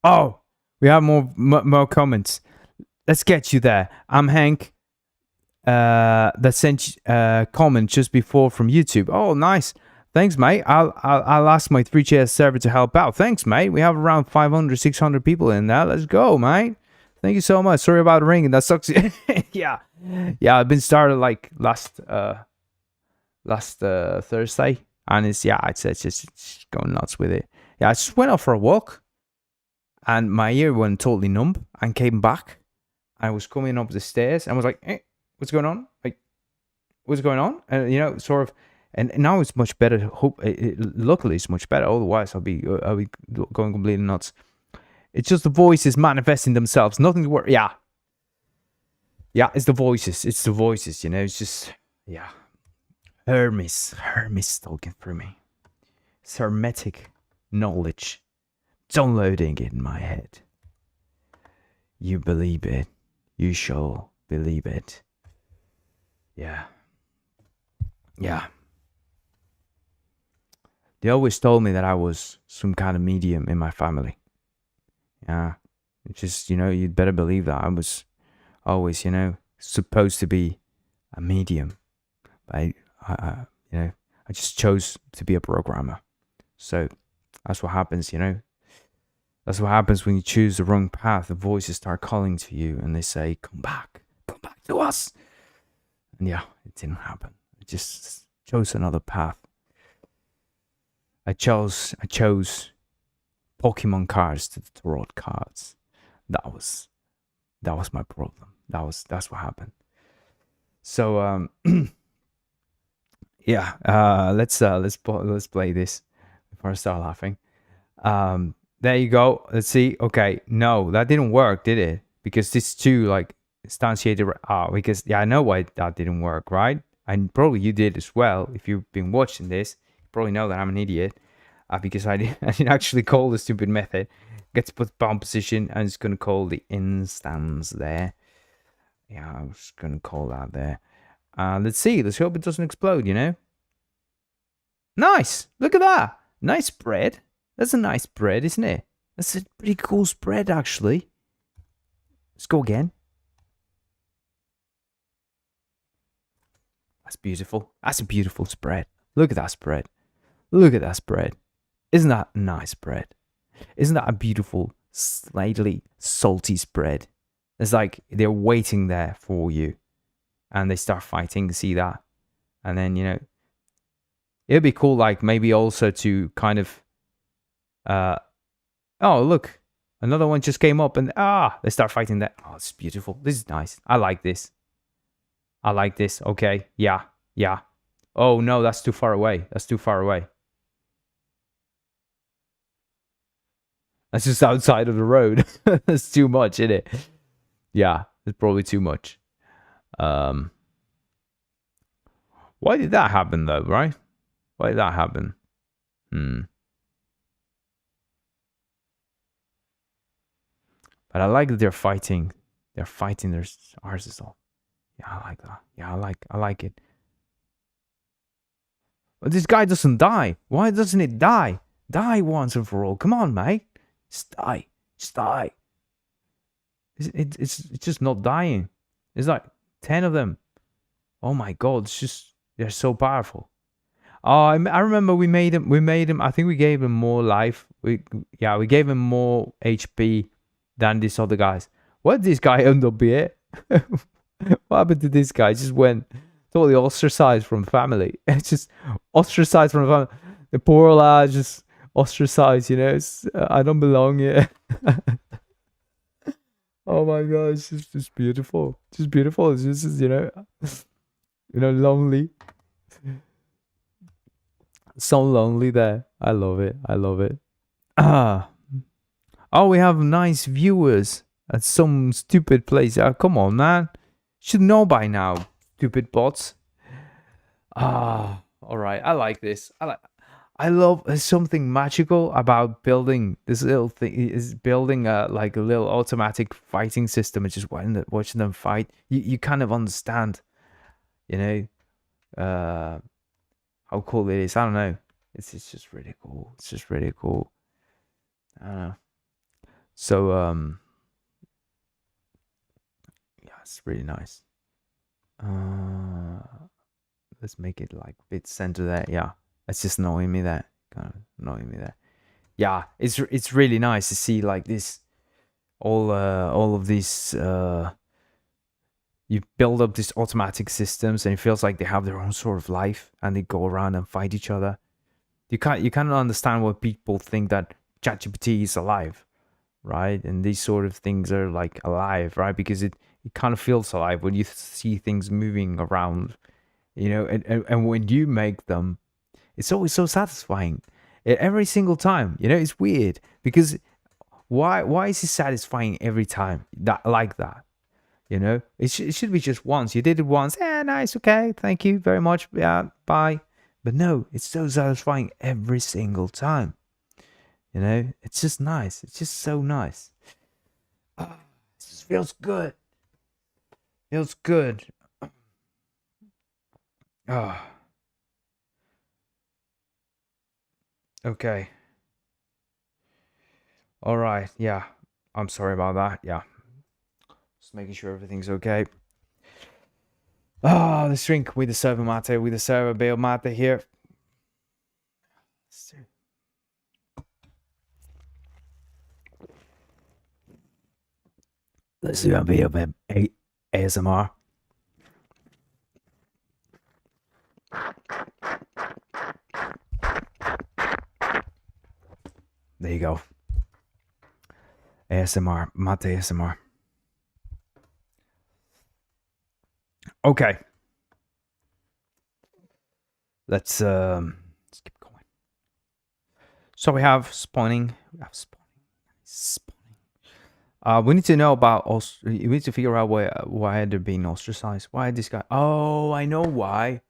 Oh, we have more comments. Let's get you there. I'm Hank. That sent comment just before from YouTube. Oh, nice. Thanks, mate. I'll ask my Three.js server to help out. Thanks, mate. We have around 500, 600 people in there. Let's go, mate. Thank you so much. Sorry about ringing. That sucks. Yeah. I've been started like last Thursday, and it's just going nuts with it. Yeah, I just went out for a walk, and my ear went totally numb, and came back. I was coming up the stairs, and I was like, what's going on? Like, what's going on? And sort of. And now it's much better. Luckily, it's much better. Otherwise, I'll be going completely nuts. It's just the voices manifesting themselves. Nothing to worry. Yeah, it's the voices. It's just Hermes talking through me. It's hermetic knowledge downloading it in my head. You believe it. You shall believe it. Yeah. They always told me that I was some kind of medium in my family. Yeah. It's just, you'd better believe that. I was always, supposed to be a medium. But I just chose to be a programmer. So that's what happens, That's what happens when you choose the wrong path. The voices start calling to you and they say, come back to us. And yeah, it didn't happen. I just chose another path. I chose Pokemon cards to the tarot cards. That was my problem. That's what happened. So let's play this before I start laughing. There you go. Let's see. Okay, no, that didn't work, did it? Because this too like instantiated. Because I know why that didn't work, right? And probably you did as well. If you've been watching this, you probably know that I'm an idiot. Because I didn't actually call the stupid method. Get to put bound position. I'm just gonna call the instance there. Yeah, I'm just gonna call that there. Let's see. Let's hope it doesn't explode, you know? Nice. Look at that. Nice spread. That's a nice spread, isn't it? That's a pretty cool spread, actually. Let's go again. That's beautiful. That's a beautiful spread. Look at that spread. Look at that spread. Isn't that a nice spread? Isn't that a beautiful, slightly salty spread? It's like they're waiting there for you. And they start fighting, see that? And then, you know, it'd be cool, like, maybe also to kind of... oh, look. Another one just came up and... they start fighting there. Oh, it's beautiful. This is nice. I like this. I like this. Okay. Yeah. Yeah. Oh, no, that's too far away. That's too far away. That's just outside of the road. That's too much, isn't it? Yeah, it's probably too much. Why did that happen, though, right? Why did that happen? But I like that they're fighting. They're fighting their arses off. Yeah, I like that. Yeah, I like it. But this guy doesn't die. Why doesn't it die? Die once and for all. Come on, mate. Just die. Just die. It's just not dying. There's like 10 of them. Oh my god, it's just, they're so powerful. Oh, I remember we made him, I think we gave him more life. We gave him more HP than these other guys. What did this guy end up here? What happened to this guy? Just went totally ostracized from family. It's just ostracized from family. The poor lad just ostracized, you know. I don't belong here. Oh my god, it's just beautiful. Just beautiful. It's just, you know, lonely. So lonely there. I love it. I love it. Oh, we have nice viewers at some stupid place. Come on, man. Should know by now, stupid bots. All right. I like this. I love, there's something magical about building this little thing. Is building like a little automatic fighting system and just watching them fight. You kind of understand, you know, how cool it is. I don't know. It's just really cool. It's just really cool. So yeah, it's really nice. Let's make it like a bit center there. Yeah, it's just annoying me there. Kind of annoying me there. Yeah, it's really nice to see like this. All of these. You build up these automatic systems, and it feels like they have their own sort of life, and they go around and fight each other. You kind of understand why people think that ChatGPT is alive, right? And these sort of things are like alive, right? Because it kind of feels alive when you see things moving around, you know. And when you make them, it's always so satisfying. Every single time, you know. It's weird because why is it satisfying every time that like that? You know, it should be just once. You did it once. Nice. Okay. Thank you very much. Yeah. Bye. But no, it's so satisfying every single time. You know, it's just nice. It's just so nice. It just feels good. Feels good. Okay. All right. Yeah. I'm sorry about that. Yeah. Just making sure everything's okay. Let's drink with the server mate, with the server beer mate here. Let's do a bit of ASMR. There you go. ASMR, mate ASMR. Okay. Let's keep going. So we have spawning. We need to know about we need to figure out why they're being ostracized. Why this guy? Oh, I know why.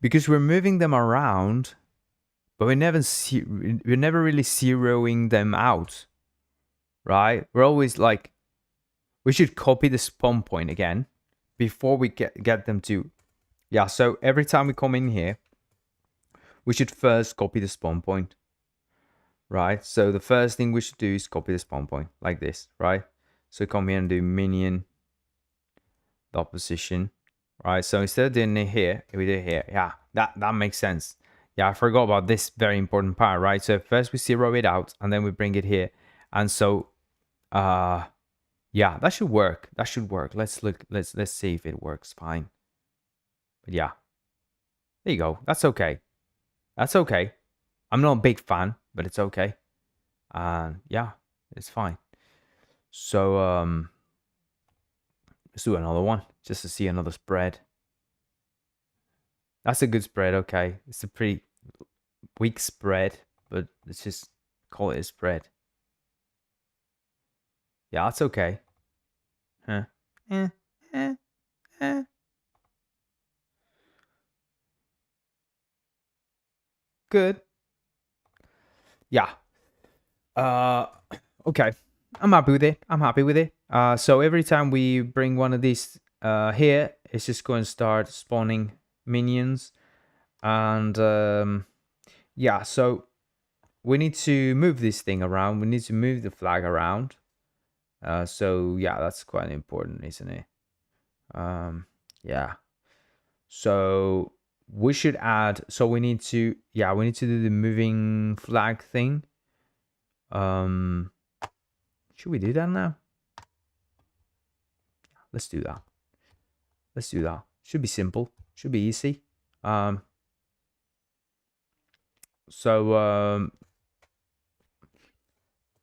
Because we're moving them around, but we're never really zeroing them out. Right? We're always like, we should copy the spawn point again. before we get them to, yeah, so every time we come in here, we should first copy the spawn point, right? So the first thing we should do is copy the spawn point like this, right? So come here and do minion dot position, right? So instead of doing it here, we do it here. Yeah, that makes sense. Yeah, I forgot about this very important part, right? So first we zero it out and then we bring it here. And so yeah, that should work. That should work. Let's see if it works fine. But yeah. There you go. That's okay. That's okay. I'm not a big fan, but it's okay. And yeah, it's fine. So let's do another one just to see another spread. That's a good spread, okay. It's a pretty weak spread, but let's just call it a spread. Yeah, that's okay. Huh. Good. Yeah. Okay. I'm happy with it. I'm happy with it. So every time we bring one of these here, it's just going to start spawning minions. And yeah, so we need to move this thing around. We need to move the flag around. So yeah, that's quite important, isn't it? Yeah. So we should add, so we need to, yeah, we need to do the moving flag thing. Should we do that now? Let's do that. Let's do that. Should be simple. Should be easy. So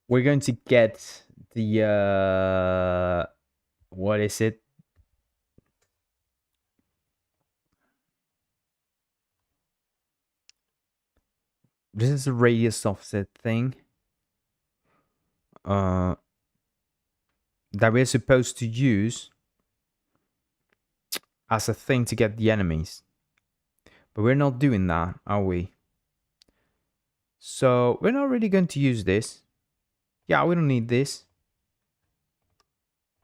we're going to get the what is it? This is a radius offset thing. That we're supposed to use as a thing to get the enemies. But we're not doing that, are we? So we're not really going to use this. Yeah, we don't need this.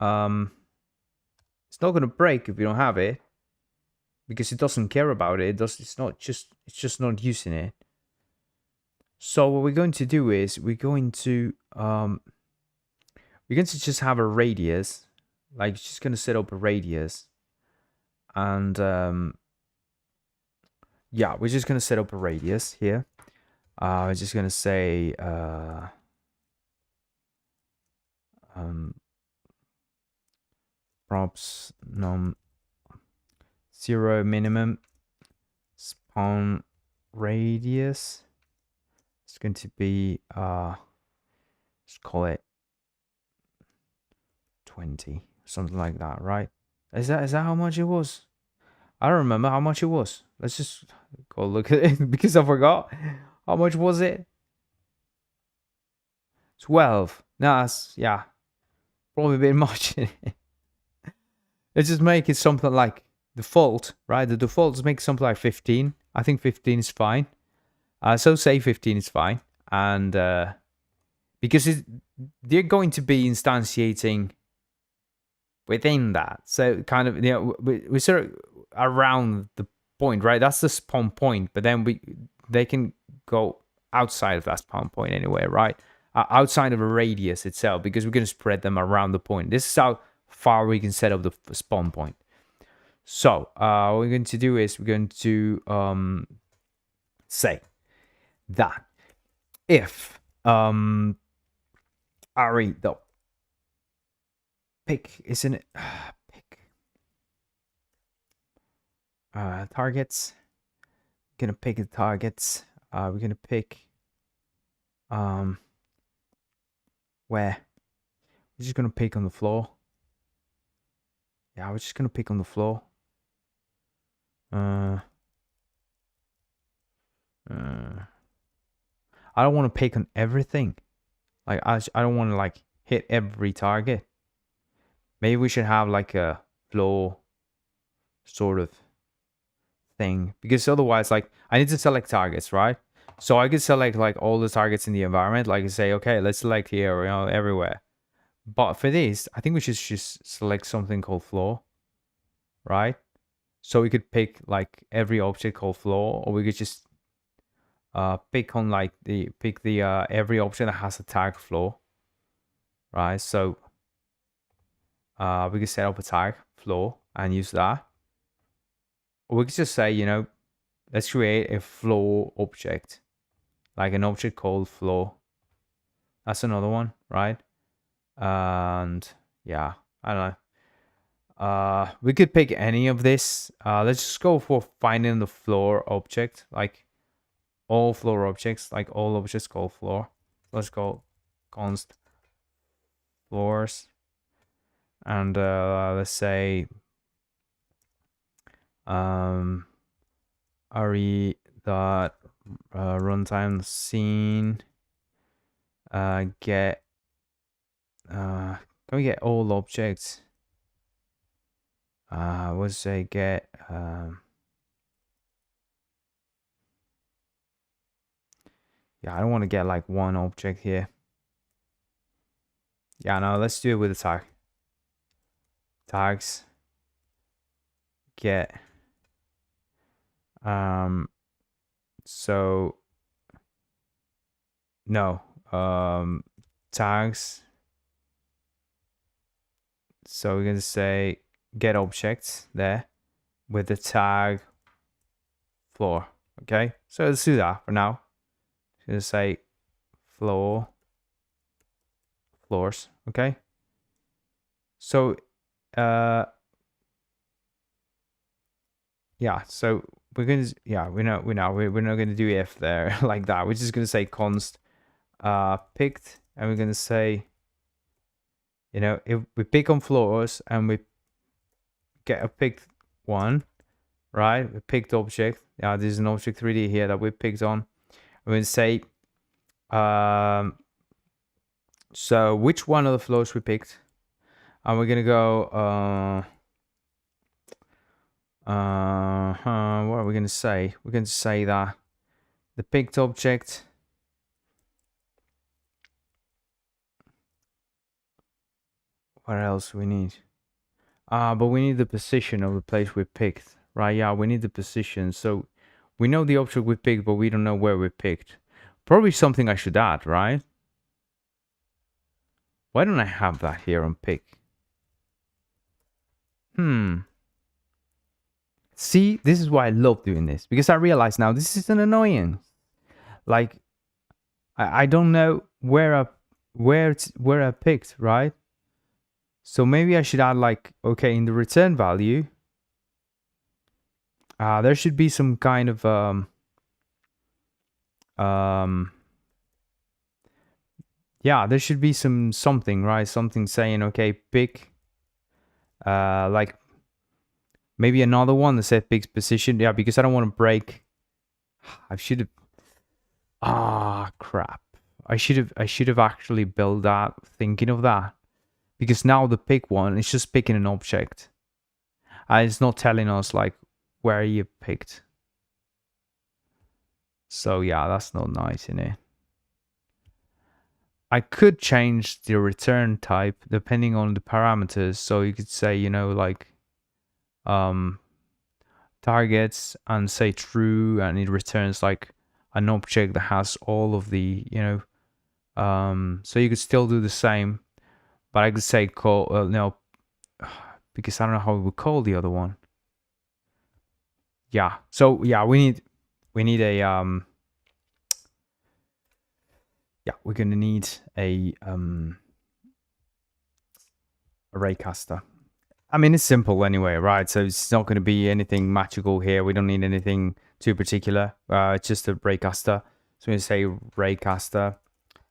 It's not going to break if we don't have it, because it doesn't care about it. It's just not using it. So what we're going to do is we're going to just have a radius, like just going to set up a radius, and yeah, we're just going to set up a radius here. We're just going to say props num 0 minimum spawn radius. It's going to be let's call it 20, something like that, right? Is that how much it was? I don't remember how much it was. Let's just go look at it because I forgot. How much was it? 12. No, that's, yeah, probably a bit much. Let's just make it something like default, right? The defaults make something like 15. I think 15 is fine. So say 15 is fine. And because they're going to be instantiating within that. So kind of, you know, we're sort of around the point, right? That's the spawn point. But then they can go outside of that spawn point anyway, right? Outside of a radius itself, because we're going to spread them around the point. This is how far we can set up the spawn point. So what we're going to do is we're going to say that if Ari the pick, isn't it? Pick targets. Gonna pick the targets. We're gonna pick where we're just gonna pick on the floor. Yeah, we're just gonna pick on the floor. I don't want to pick on everything. Like I don't want to like hit every target. Maybe we should have like a floor sort of thing, because otherwise, like, I need to select targets, right? So I could select like all the targets in the environment, like say, okay, let's select here, you know, everywhere. But for this, I think we should just select something called floor. right? So we could pick like every object called floor, or we could just pick the every object that has a tag floor, right? So we could set up a tag floor and use that. Or we could just say, let's create a floor object, like an object called floor. That's another one, right? And yeah, I don't know. We could pick any of this. Let's just go for finding the floor object, like all floor objects, like all objects called floor. Let's go const floors, and let's say re dot runtime scene get can we get all objects? Let's say get yeah, I don't want to get like one object here. Yeah, no, let's do it with a tag. Tags get so no tags. So we're gonna say get objects there with the tag floor. Okay, so let's do that for now. Gonna say floors. Okay, so yeah, so we're gonna we're not gonna do if there like that. We're just gonna say const picked, and we're gonna say, if we pick on floors and we get a picked one, right? We picked object. Yeah, there's an object 3D here that we picked on. We're gonna say so which one of the floors we picked, and we're gonna go what are we gonna say? We're gonna say that the picked object what else we need? But we need the position of the place we picked, right? Yeah, we need the position. So we know the object we picked, but we don't know where we picked. Probably something I should add, right? Why don't I have that here on pick? See, this is why I love doing this, because I realize now this is an annoyance. Like, I don't know where I picked, right? So maybe I should add like, okay, in the return value, there should be some kind of yeah, there should be something, right? Something saying, okay, pick like maybe another one that said pick position. Yeah, because I don't want to break. I should have crap. I should have actually built that thinking of that. Because now the pick one is just picking an object. It's not telling us like where you picked. So yeah, that's not nice, innit? I could change the return type depending on the parameters. So you could say, like targets and say true, and it returns like an object that has all of the, so you could still do the same, but I could say call no, because I don't know how we would call the other one. Yeah, so yeah, we need a yeah, we're gonna need a raycaster. I mean, it's simple anyway, right? So it's not going to be anything magical here. We don't need anything too particular. It's just a raycaster. So we're going to say raycaster,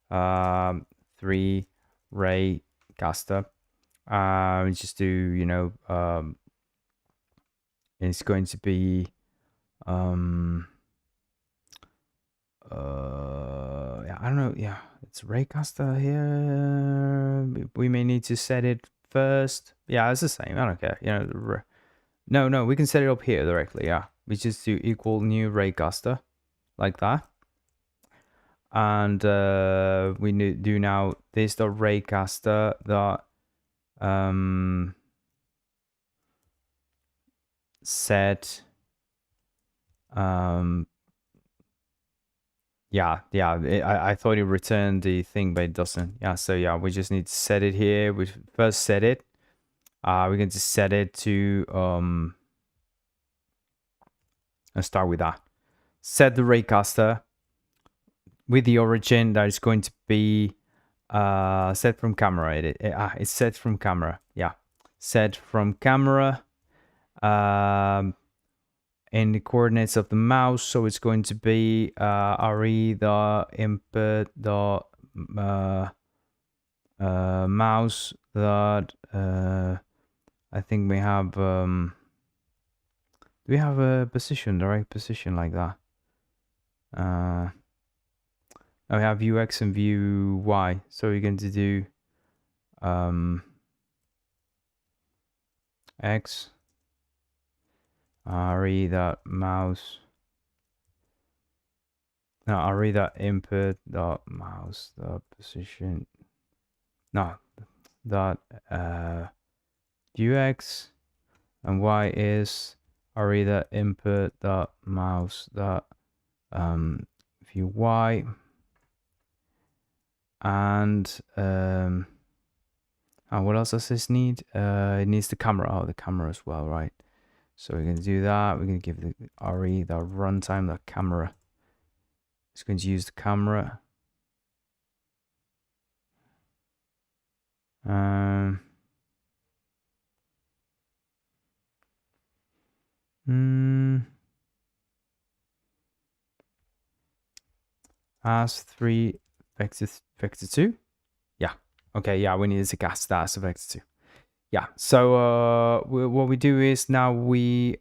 3 raycaster. Just do, it's going to be, yeah, I don't know. Yeah, it's raycaster here. We may need to set it first. Yeah, it's the same. I don't care. No, we can set it up here directly. Yeah, we just do equal new raycaster like that, and we do now this dot raycaster dot set I thought it returned the thing, but it doesn't. Yeah, so yeah, we just need to set it here. We first set it. We're going to set it to let's start with that. Set the raycaster with the origin that is going to be set from camera. It's set from camera. Yeah, set from camera. In the coordinates of the mouse, so it's going to be re the input the mouse that I think we have do we have a position, the right position like that? Now we have view X and view Y, so we're going to do X re that mouse. No, I'll read that input dot mouse dot position. No, dot UX and Y is I'll read that input dot mouse dot view Y and what else does this need? It needs the camera. Oh, the camera as well, right? So we're going to do that. We're going to give the RE the runtime, the camera. It's going to use the camera. As 3 vector 2. Yeah. Okay. Yeah, we need to cast that as a vector 2. Yeah. So what we do is now we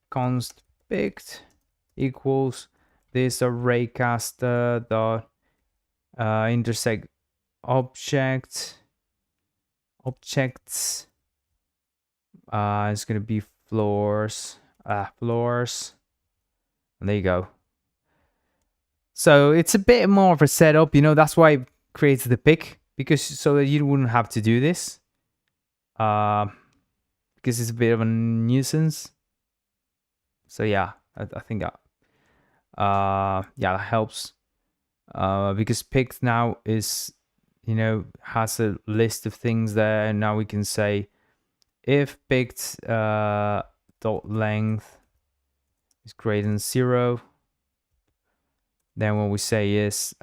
const pict equals this raycaster dot intersect objects. It's gonna be floors. Floors. And there you go. So it's a bit more of a setup, you know. That's why I created the pic, because so that you wouldn't have to do this. Because it's a bit of a nuisance. So yeah, I think that yeah, that helps. Because pict now is, you know, has a list of things there, and now we can say if pict dot length is greater than 0, then what we say is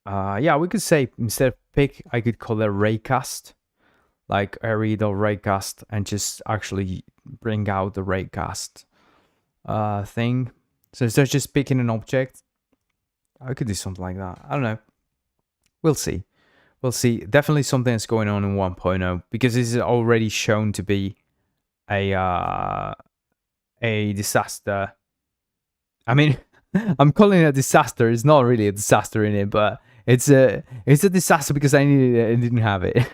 yeah, we could say instead of pic, I could call it raycast, like raycast, and just actually bring out the raycast thing. So instead of just picking an object, I could do something like that. I don't know. We'll see. We'll see. Definitely something that's going on in 1.0, because this is already shown to be a disaster. I mean, I'm calling it a disaster. It's not really a disaster in it, but it's a disaster because I needed it and didn't have it.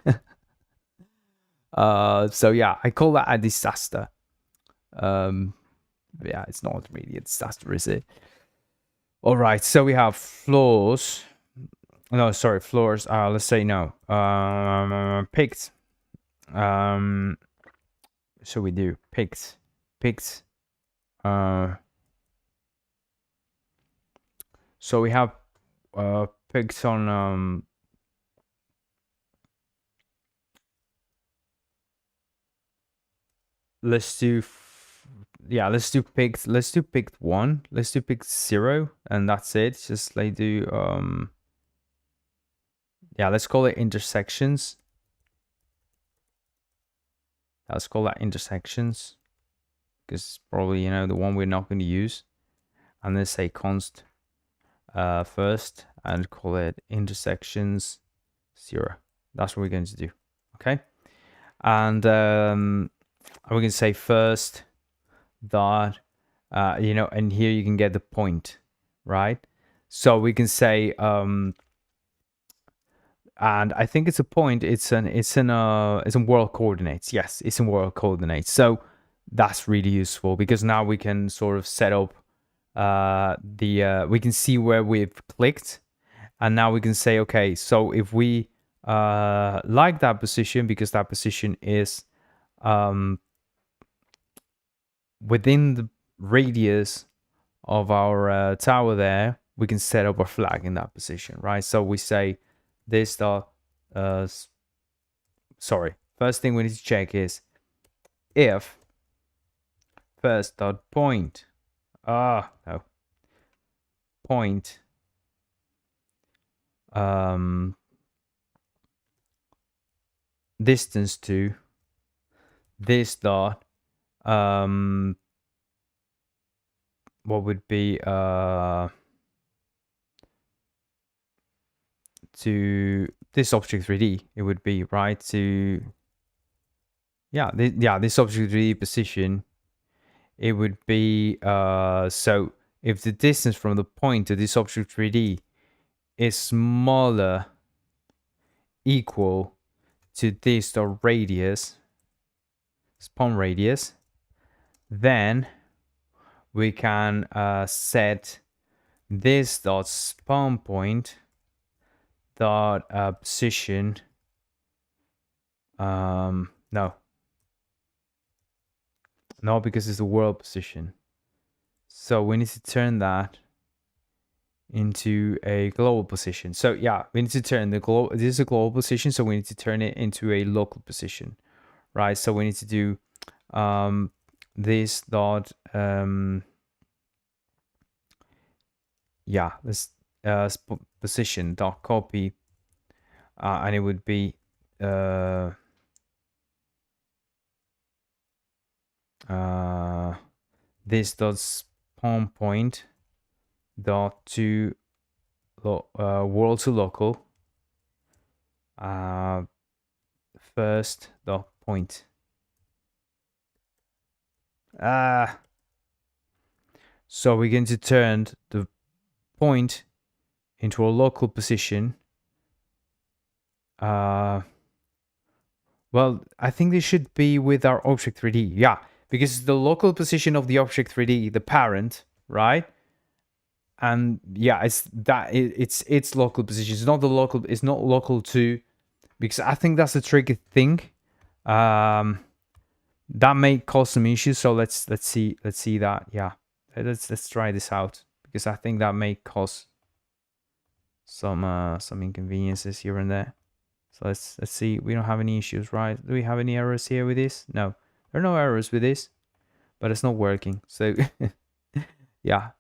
So yeah, I call that a disaster. Yeah, it's not really a disaster, is it? All right, so we have floors. No, sorry, floors. Let's say no. Picked. So we do picked. So we have picked on let's do picked 1, let's do picked 0, and that's it. Just like do yeah, let's call it intersections. Let's call that intersections, because probably, you know, the one we're not going to use. And let's say const first and call it intersections 0. That's what we're going to do. Okay. And we're going to say first dot you know, and here you can get the point, right? So we can say and I think it's a point. It's in world coordinates. Yes, it's in world coordinates. So that's really useful, because now we can sort of set up we can see where we've clicked, and now we can say, okay, so if we like that position, because that position is within the radius of our tower there, we can set up a flag in that position, right? So we say this dot, sorry, first thing we need to check is if first dot point, no, point, distance to this dot, what would be to this object 3D, it would be right to this object 3D position, it would be so if the distance from the point to this object 3D is smaller equal to this dot radius, spawn radius, then we can set this dot spawn point dot position. No, because it's the world position. So we need to turn that into a global position. So yeah, we need to turn the global. This is a global position, so we need to turn it into a local position, right? So we need to do this dot this position dot copy, and it would be this dot spawn point dot to world to local first dot point. So we're going to turn the point into a local position. Well, I think this should be with our object 3D. Yeah, because the local position of the object 3D, the parent, right? And yeah, it's local position. It's not the local. It's not local to, because I think that's a tricky thing. That may cause some issues. So let's see that. Yeah, let's try this out, because I think that may cause some inconveniences here and there. So let's see. We don't have any issues, right? Do we have any errors here with this? No, there are no errors with this, but it's not working. So yeah,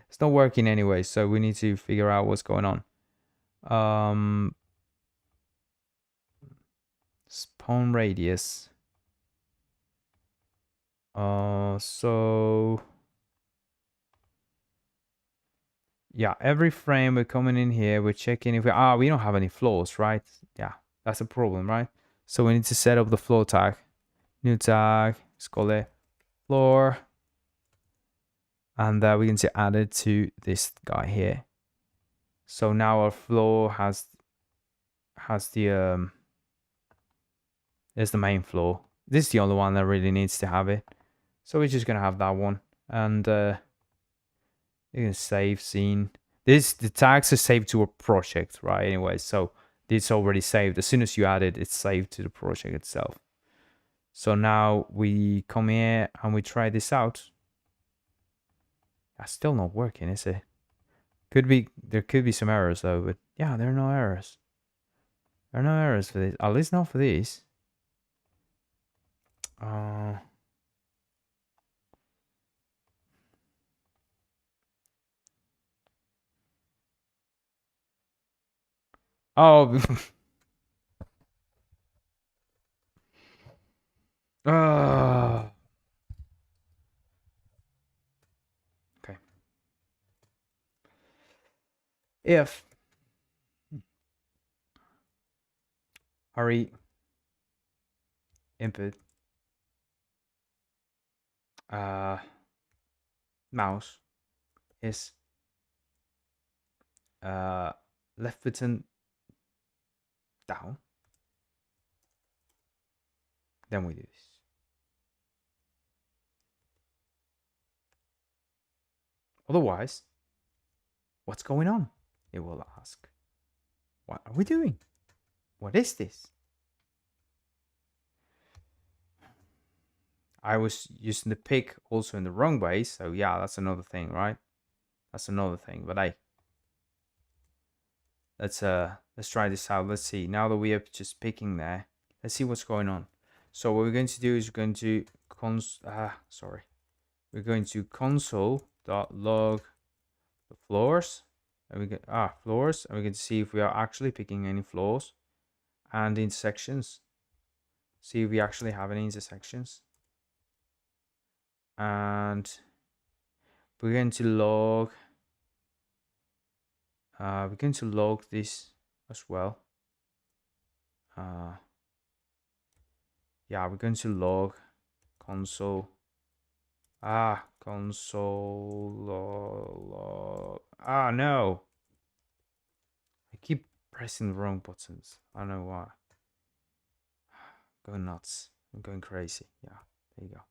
it's not working anyway. So we need to figure out what's going on. Spawn radius. So yeah, every frame we're coming in here, we're checking if we don't have any floors, right? Yeah, that's a problem, right? So we need to set up the floor tag. New tag, let's call it floor, and we can add it to this guy here. So now our floor has the there's the main floor. This is the only one that really needs to have it. So we're just gonna have that one, and you can save scene. The tags are saved to a project, right? Anyway, so it's already saved. As soon as you add it, it's saved to the project itself. So now we come here and we try this out. That's still not working, is it? There could be some errors though, but yeah, there are no errors. There are no errors for this. At least not for these. Oh. Okay. If hurry input mouse is left button down, then we do this. Otherwise, what's going on? It will ask. What are we doing? What is this? I was using the pick also in the wrong way, so yeah, that's another thing, right? That's another thing. But let's try this out. Let's see. Now that we are just picking there, let's see what's going on. So what we're going to do is we're going to we're going to console.log the floors, and we get floors, and we're going to see if we are actually picking any floors and intersections. See if we actually have any intersections, and we're going to log. We're going to log this as well. Yeah, we're going to log console. Console log. No. I keep pressing the wrong buttons. I don't know why. Going nuts. I'm going crazy. Yeah, there you go.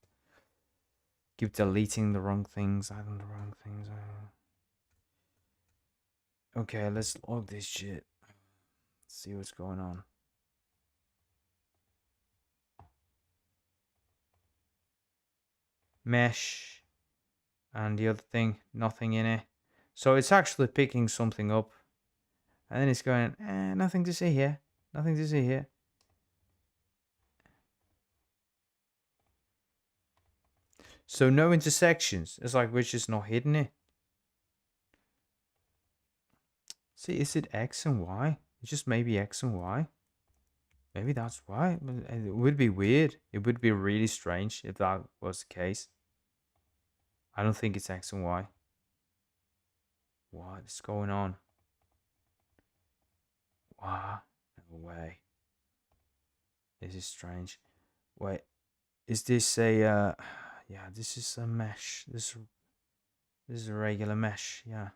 Keep deleting the wrong things. Adding the wrong things. Okay, let's log this shit. Let's see what's going on. Mesh. And the other thing, nothing in it. So it's actually picking something up. And then it's going, nothing to see here. Nothing to see here. So no intersections. It's like we're just not hitting it. See, is it X and Y? It's just maybe X and Y. Maybe that's why. It would be weird. It would be really strange if that was the case. I don't think it's X and Y. What is going on? What? No way. This is strange. Wait, is this a yeah, this is a mesh. This is a regular mesh, yeah.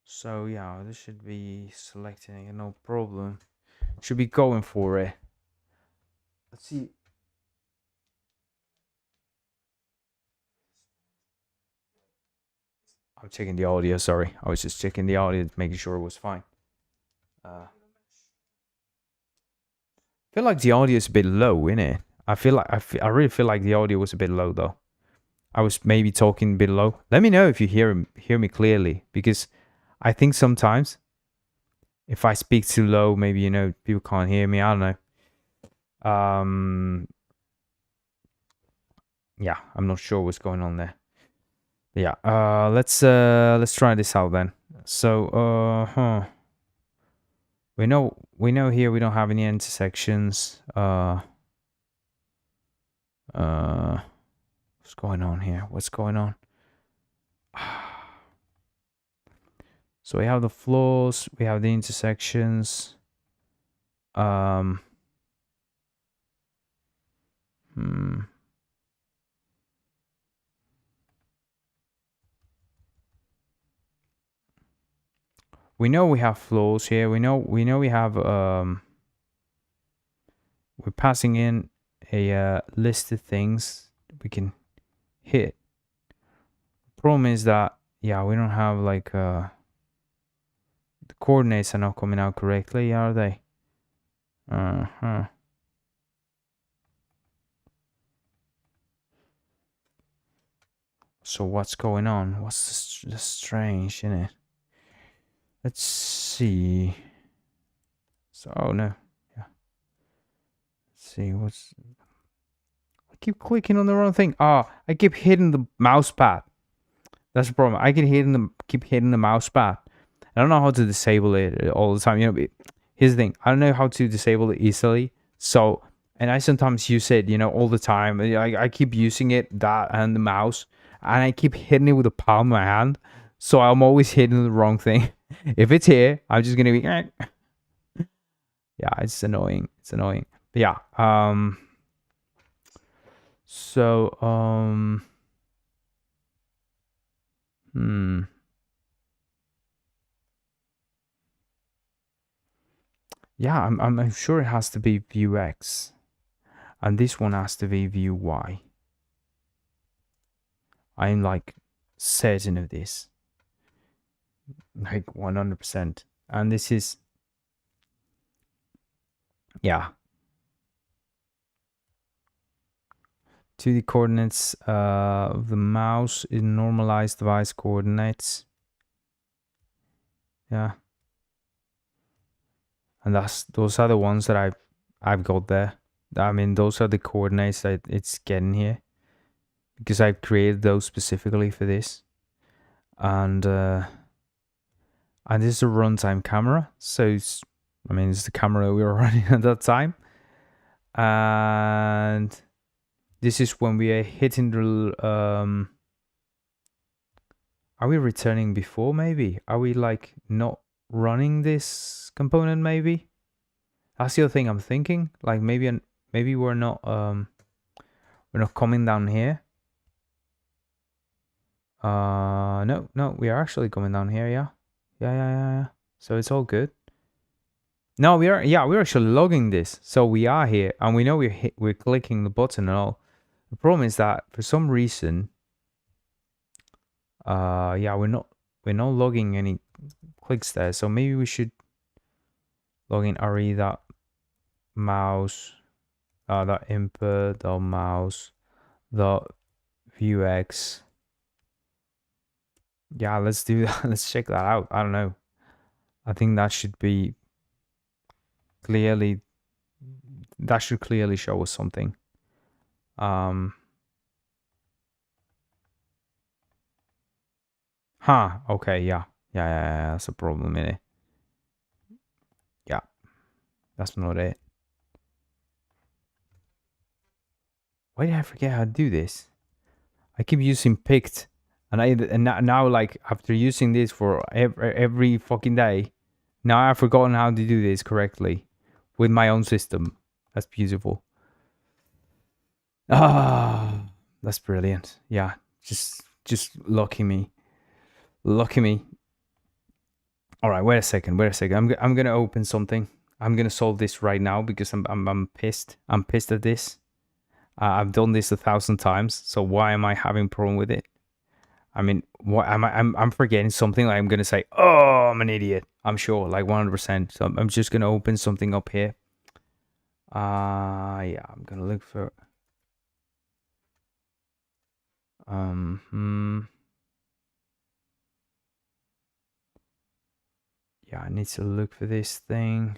So yeah, this should be selecting it, no problem. Should be going for it. Let's see. I'm checking the audio, sorry. I was just checking the audio, making sure it was fine. I feel like the audio is a bit low, innit? I really feel like the audio was a bit low though. I was maybe talking a bit low. Let me know if you hear me clearly, because I think sometimes if I speak too low, maybe people can't hear me. I don't know. Yeah, I'm not sure what's going on there. But yeah, let's try this out then. So we know here we don't have any intersections. What's going on here? What's going on? So we have the floors, we have the intersections. We know we have floors here. We know we have we're passing in a list of things we can hit. The problem is that yeah, we don't have like the coordinates are not coming out correctly, are they? So what's going on? What's the strange in it? Let's see. So oh no, yeah. Let's see what's. I keep clicking on the wrong thing. I keep hitting the mouse pad. That's the problem. I keep hitting the mouse pad. I don't know how to disable it all the time. Here's the thing. I don't know how to disable it easily. So, and I sometimes use it, all the time. I keep using it, that and the mouse, and I keep hitting it with the palm of my hand. So I'm always hitting the wrong thing. If it's here, I'm just gonna be. Yeah, it's annoying. It's annoying. But yeah. So yeah, I'm sure it has to be view X, and this one has to be view Y. I'm like certain of this, like 100%. And this is Yeah. 2D coordinates of the mouse is normalized device coordinates. Yeah. And those are the ones that I've got there. I mean, those are the coordinates that it's getting here, because I've created those specifically for this. And this is a runtime camera, so it's the camera we were running at that time. And this is when we are hitting the are we returning before? Maybe are we like not running this component? Maybe that's the other thing I'm thinking. Like maybe we're not coming down here. No, we are actually coming down here. Yeah. So it's all good. No, we're actually logging this. So we are here, and we know we're clicking the button and all. The problem is that for some reason, we're not logging any clicks there. So maybe we should log in re that mouse, that input, the mouse, the vuex. Yeah, let's do that. Let's check that out. I don't know. I think that should be clearly. That should clearly show us something. Okay, yeah. That's a problem in it. Yeah, that's not it. Why did I forget how to do this? I keep using picked, and now like after using this for every fucking day, now I've forgotten how to do this correctly with my own system. That's beautiful. That's brilliant. Yeah, just lucky me. All right, wait a second. I'm gonna open something. I'm gonna solve this right now because I'm pissed. I'm pissed at this. I've done this 1,000 times, so why am I having problem with it? I mean, what am I? I'm forgetting something. Like I'm gonna say, oh, I'm an idiot. I'm sure, like 100%. So I'm just gonna open something up here. Yeah, I'm gonna look for. Yeah, I need to look for this thing.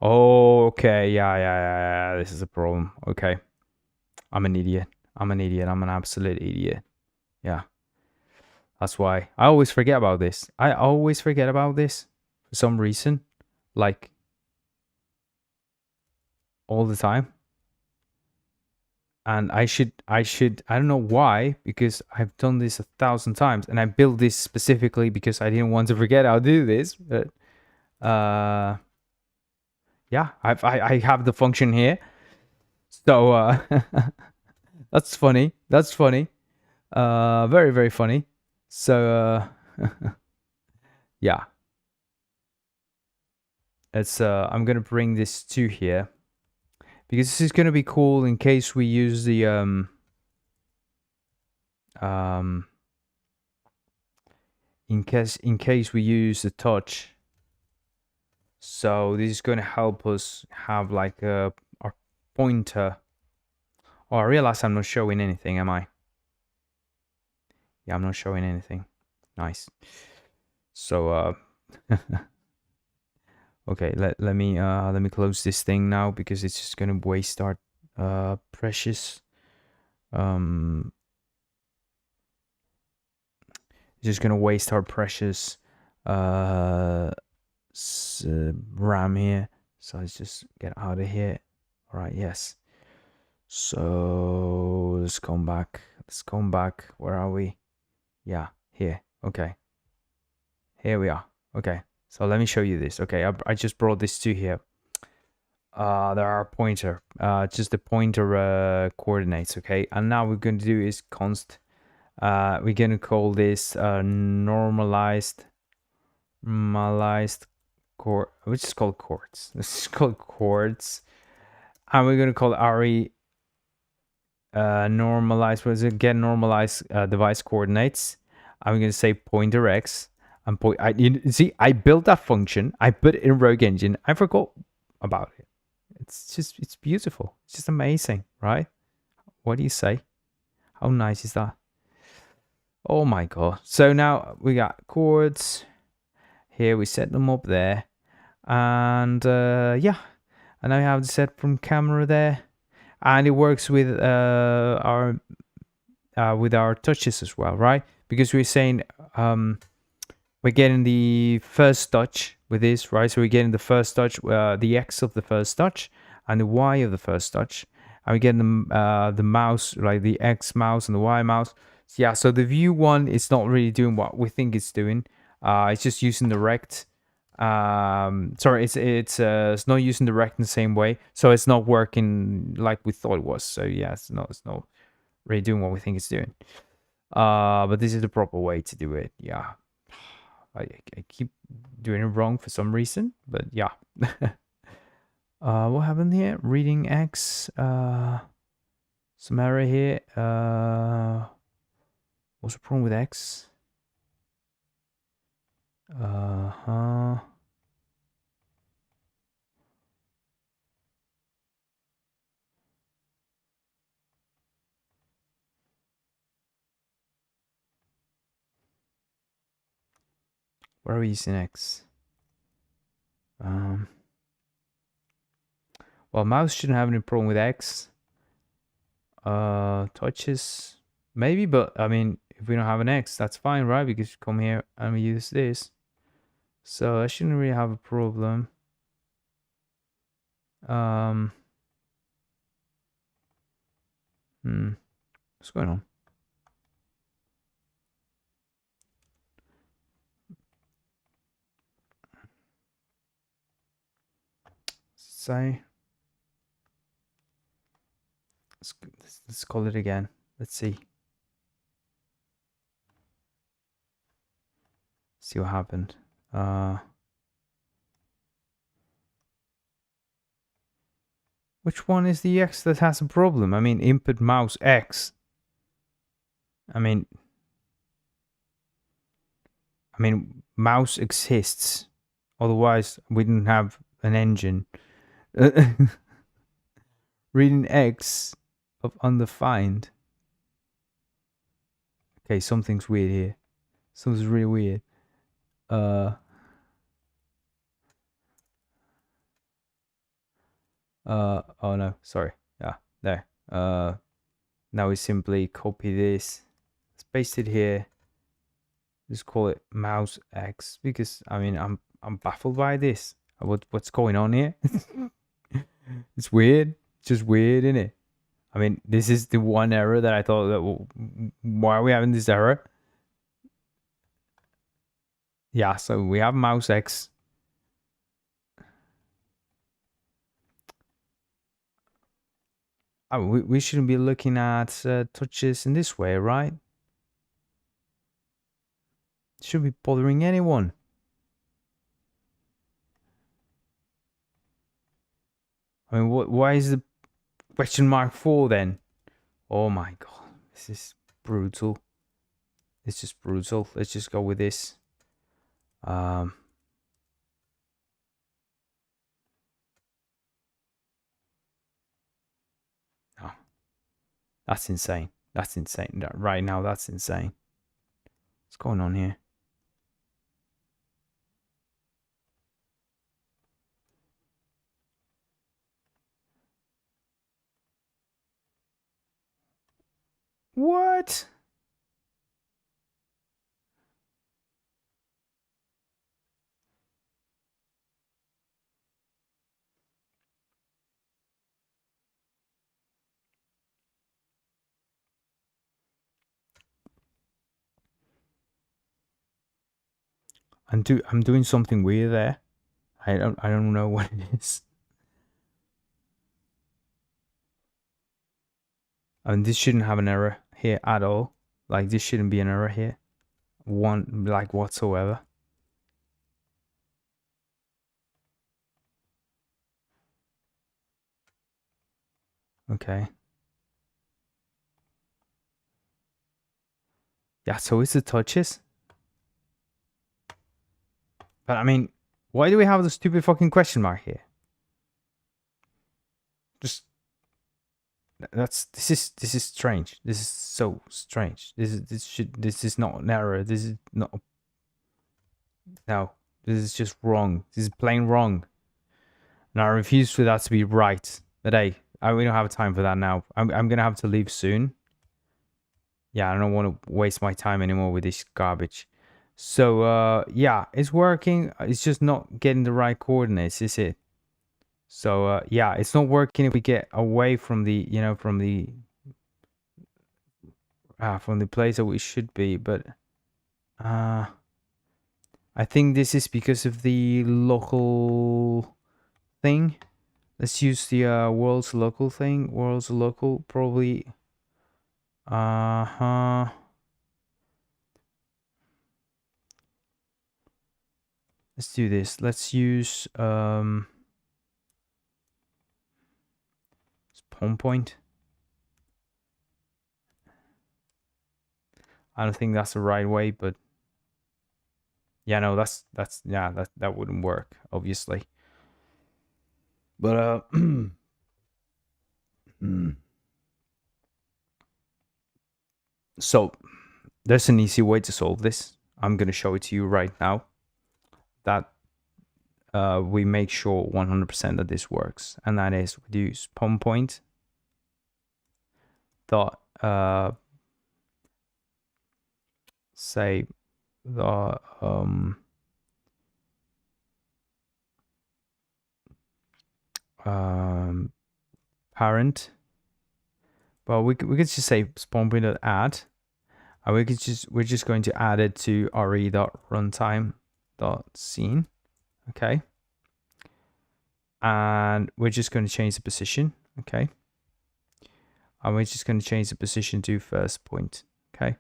Oh, okay. Yeah. This is a problem. Okay. I'm an idiot. I'm an absolute idiot. Yeah. That's why I always forget about this. For some reason. Like all the time. And I don't know why, because I've done this 1,000 times, and I built this specifically because I didn't want to forget how to do this. But yeah, I have the function here. So that's funny. Very, very funny. So yeah. It's I'm gonna bring this to here, because this is gonna be cool in case we use the in case we use the touch. So this is gonna help us have like our pointer. Oh, I realize I'm not showing anything, am I? Yeah, I'm not showing anything. Nice. So okay, let me close this thing now, because it's just gonna waste our precious it's just gonna waste our precious RAM here. So let's just get out of here. All right, yes. So let's come back. Where are we? Yeah, here. Okay. Here we are. Okay. So let me show you this. Okay, I just brought this to here. there are pointer, just the pointer coordinates, okay? And now we're going to do is const. We're going to call this normalized chord, which is called chords. This is called chords, and we're going to call re normalized. What is it? Get normalized device coordinates. I'm going to say pointer x and point. See, I built that function. I put it in Rogue Engine. I forgot about it. It's beautiful. It's just amazing, right? What do you say? How nice is that? Oh my god. So now we got chords here. We set them up there, and yeah, and now we have the set from camera there, and it works with our touches as well, right? Because we're saying we're getting the first touch with this, right? So we're getting the first touch, the X of the first touch, and the Y of the first touch, and we're getting the mouse, like the X mouse and the Y mouse. So yeah, so the view one is not really doing what we think it's doing. It's just using the rect. Sorry, it's not using the rect in the same way, so it's not working like we thought it was. So yeah, it's not really doing what we think it's doing. But this is the proper way to do it. Yeah. I keep doing it wrong for some reason, but yeah. What happened here? Reading X. Some error here. What's the problem with X? Where are we using X? Well, mouse shouldn't have any problem with X. Touches maybe, but I mean, if we don't have an X, that's fine, right? Because you come here and we use this, so I shouldn't really have a problem. What's going on? Say, let's call it again. Let's see. See what happened. Which one is the X that has a problem? I mean, input mouse X. I mean, mouse exists. Otherwise, we didn't have an engine. Reading X of undefined. Okay, something's weird here. Something's really weird. Oh no, sorry. Yeah, there. Now we simply copy this. Let's paste it here. Just call it mouse X, because I mean I'm baffled by this. What's going on here? It's weird. It's just weird, isn't it? I mean, this is the one error that I thought that why are we having this error? Yeah, so we have mouse X. Oh, we shouldn't be looking at touches in this way, right? Shouldn't be bothering anyone. I mean, why is the question mark 4 then? Oh my god, this is brutal. It's just brutal. Let's just go with this. No, that's insane. That's insane. Right now, that's insane. What's going on here? What? I'm doing something weird there. I don't know what it is. I mean, this shouldn't have an error here at all. Like, this shouldn't be an error here. Like, whatsoever. Okay. Yeah, so it's the touches. But I mean, why do we have the stupid fucking question mark here? Just this is strange. This is so strange. This is not an error. This is not. No, this is just wrong. This is plain wrong. And I refuse for that to be right. But hey, we don't have time for that now. I'm gonna have to leave soon. Yeah, I don't want to waste my time anymore with this garbage. So yeah, it's working. It's just not getting the right coordinates, is it? So yeah, it's not working if we get away from the, from the place that we should be. But I think this is because of the local thing. Let's use the world's local thing. World's local probably. Let's do this. Let's use spawn point. I don't think that's the right way, but yeah, no, that wouldn't work, obviously. But so there's an easy way to solve this. I'm gonna show it to you right now. That we make sure 100% that this works, and that is we do spawn point dot say the parent. Well, we could just say spawn point dot add, and we're just going to add it to re.runtime.scene. Okay, and we're just going to change the position. Okay, and we're just going to change the position to first point. Okay,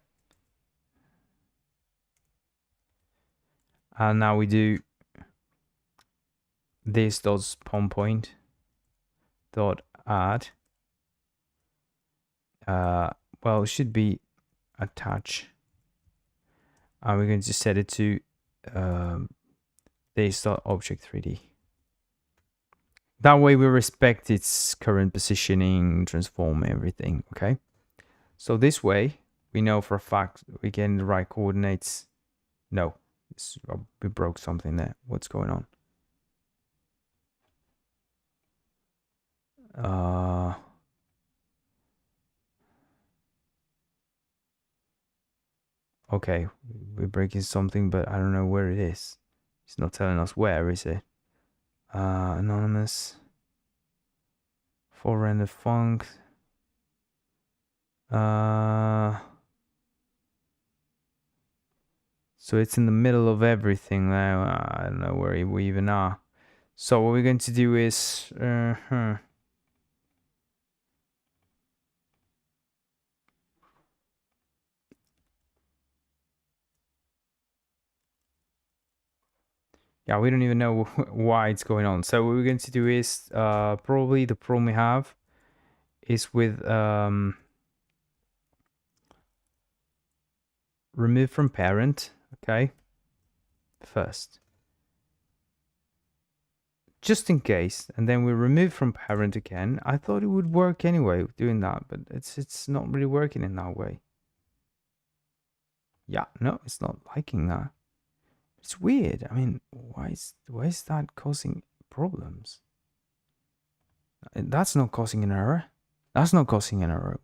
and now we do this dot spawn point dot add. Well, it should be attach, and we're going to set it to this dot object 3D. That way we respect its current positioning, transform everything. Okay, so this way we know for a fact we get the right coordinates. No, we broke something there. What's going on? Okay, we're breaking something, but I don't know where it is. It's not telling us where, is it? Anonymous. For render func. So it's in the middle of everything now. I don't know where we even are. So what we're going to do is yeah, we don't even know why it's going on. So what we're going to do is probably the problem we have is with remove from parent. Okay, first, just in case, and then we remove from parent again. I thought it would work anyway doing that, but it's not really working in that way. Yeah, no, it's not liking that. It's weird. I mean, why is that causing problems? That's not causing an error. That's not causing an error.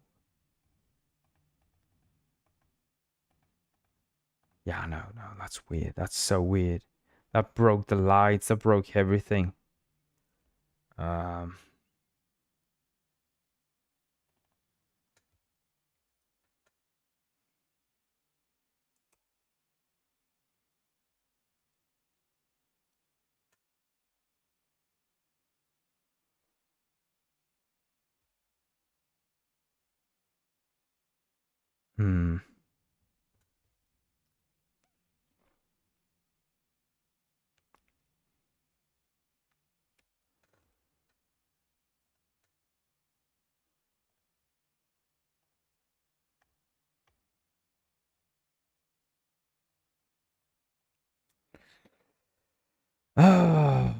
Yeah, no, that's weird. That's so weird. That broke the lights. That broke everything. Hmm. Ah.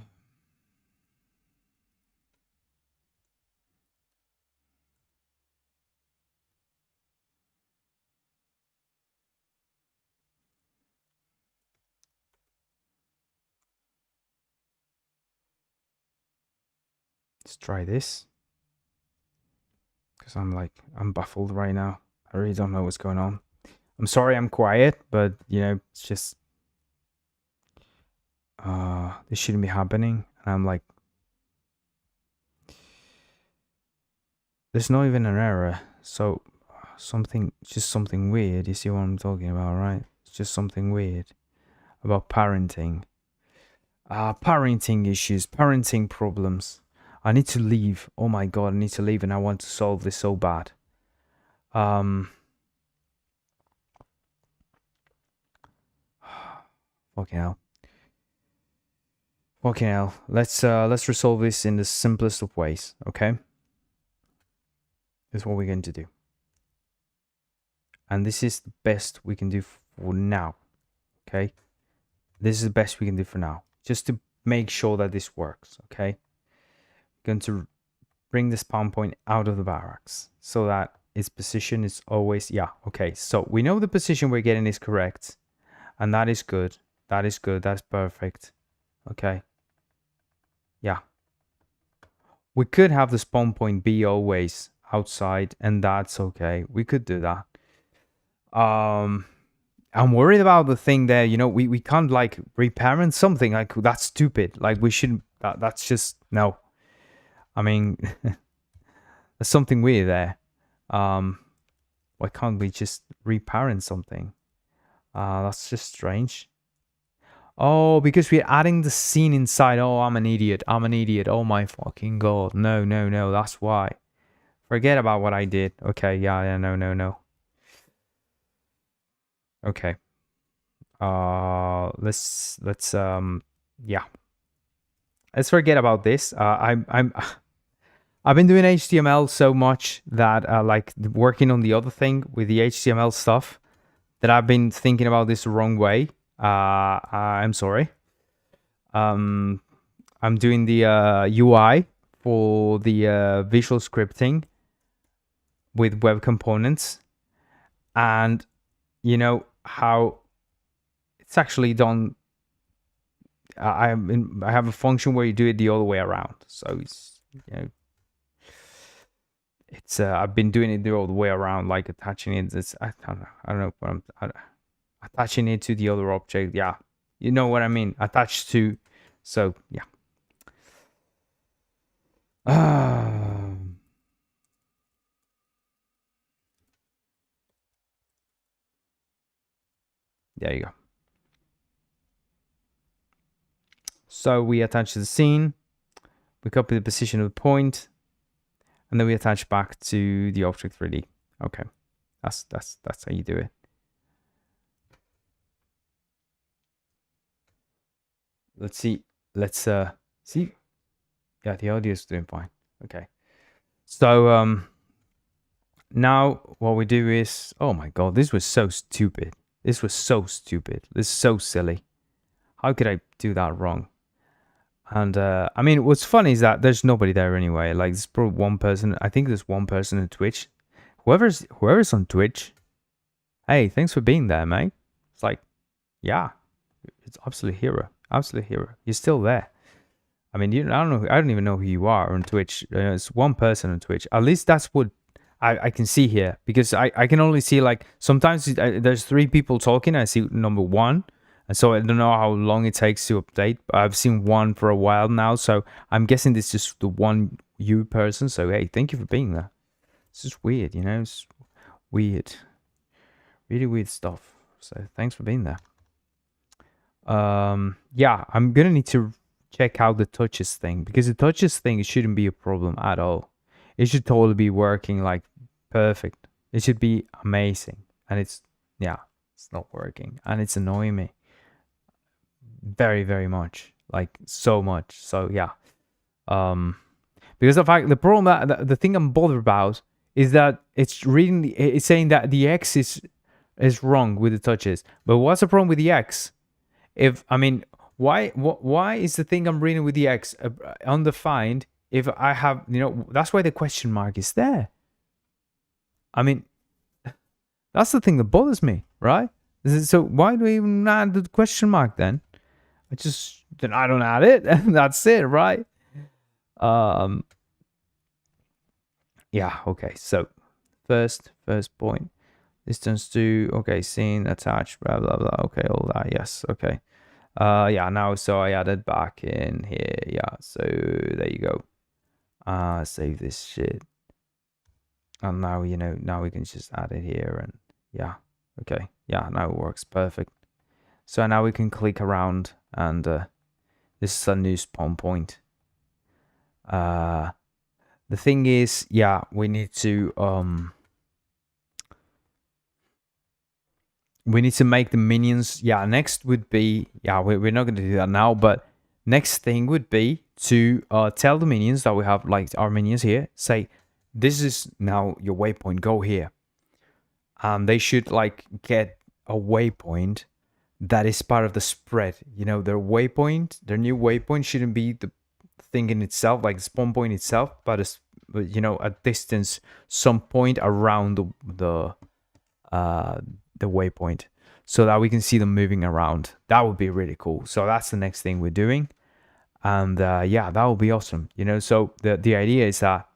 Let's try this. Because I'm baffled right now. I really don't know what's going on. I'm sorry I'm quiet, but it's just this shouldn't be happening. And I'm like, there's not even an error. So just something weird. You see what I'm talking about, right? It's just something weird about parenting. Parenting issues, parenting problems. I need to leave. Oh my god, I need to leave and I want to solve this so bad. Fucking hell. Fucking hell. Let's resolve this in the simplest of ways, okay? This is what we're going to do. And this is the best we can do for now, okay? This is the best we can do for now. Just to make sure that this works, okay? We're going to bring the spawn point out of the barracks so that its position is always, yeah, okay. So we know the position we're getting is correct. And that is good. That is good. That's perfect. Okay. Yeah. We could have the spawn point be always outside, and that's okay. We could do that. I'm worried about the thing there. We can't like reparent something. Like that's stupid. Like we shouldn't. That's just no. I mean, there's something weird there. Why can't we just reparent something? That's just strange. Oh, because we're adding the scene inside. Oh, I'm an idiot. I'm an idiot. Oh my fucking god. No, no, no. That's why. Forget about what I did. Okay, yeah, no, no, no. Okay. Let's yeah. Let's forget about this. I've been doing HTML so much that like working on the other thing with the HTML stuff that I've been thinking about this the wrong way. I'm sorry. I'm doing the UI for the visual scripting with web components, and how it's actually done. I have a function where you do it the other way around. So it's I've been doing it the other way around, like attaching it. I don't know, but I'm attaching it to the other object. Yeah, you know what I mean. Attached to. So yeah. There you go. So we attach the scene, we copy the position of the point, and then we attach back to the object 3D. Okay, that's how you do it. Let's see. Let's see. Yeah, the audio is doing fine. Okay. So now what we do is, oh my god, this was so stupid. This was so stupid. This is so silly. How could I do that wrong? And I mean, what's funny is that there's nobody there anyway. Like, there's probably one person. I think there's one person on Twitch. Whoever's on Twitch, hey, thanks for being there, mate. It's like, yeah, it's absolute hero, absolute hero. You're still there. I mean, I don't know. I don't even know who you are on Twitch. It's one person on Twitch. At least that's what I can see here, because I can only see like sometimes there's 3 people talking. I see number 1. And so I don't know how long it takes to update. I've seen 1 for a while now, so I'm guessing this is just the one you person. So hey, thank you for being there. It's just weird, it's weird. Really weird stuff. So thanks for being there. Yeah, I'm gonna need to check out the touches thing, because the touches thing shouldn't be a problem at all. It should totally be working like perfect. It should be amazing. And it's not working. And it's annoying me very, very much. Like so much. So yeah. Because the problem that the thing I'm bothered about is that it's saying that the X is wrong with the touches. But what's the problem with the X? Why is the thing I'm reading with the X undefined if I have, that's why the question mark is there. I mean, that's the thing that bothers me, right? So why do we even add the question mark then? I don't add it, and that's it, right? Yeah, okay. So first point. Distance to, okay, scene, attached, blah, blah, blah. Okay, all that, yes, okay. Yeah, now, so I added back in here, yeah, so there you go. Save this shit. And now, now we can just add it here and yeah, okay. Yeah, now it works perfect. So now we can click around and this is a new spawn point. The thing is, yeah, we need to make the minions. Yeah, next would be, yeah, we're not going to do that now, but next thing would be to tell the minions that we have, like our minions here, say, this is now your waypoint, go here. They should like get a waypoint that is part of the spread. Their waypoint, their new waypoint shouldn't be the thing in itself, like the spawn point itself, but a distance, some point around the waypoint, so that we can see them moving around. That would be really cool. So that's the next thing we're doing, and yeah, that would be awesome. So the idea is that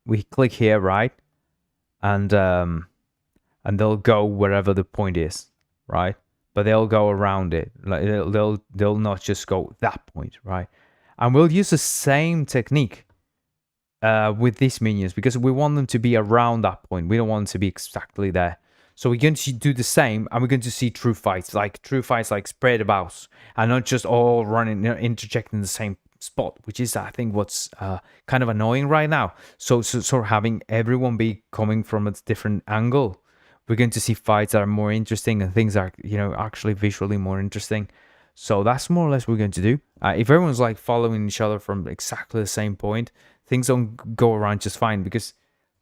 we click here, right, and they'll go wherever the point is, right, but they'll go around it. Like they'll not just go that point, right? And we'll use the same technique with these minions, because we want them to be around that point. We don't want them to be exactly there. So we're going to do the same, and we're going to see true fights like spread about, and not just all running, interjecting the same spot, which is, I think, what's kind of annoying right now. So sort of having everyone be coming from a different angle. We're going to see fights that are more interesting, and things are, actually visually more interesting. So that's more or less what we're going to do. If everyone's like following each other from exactly the same point, things don't go around just fine, because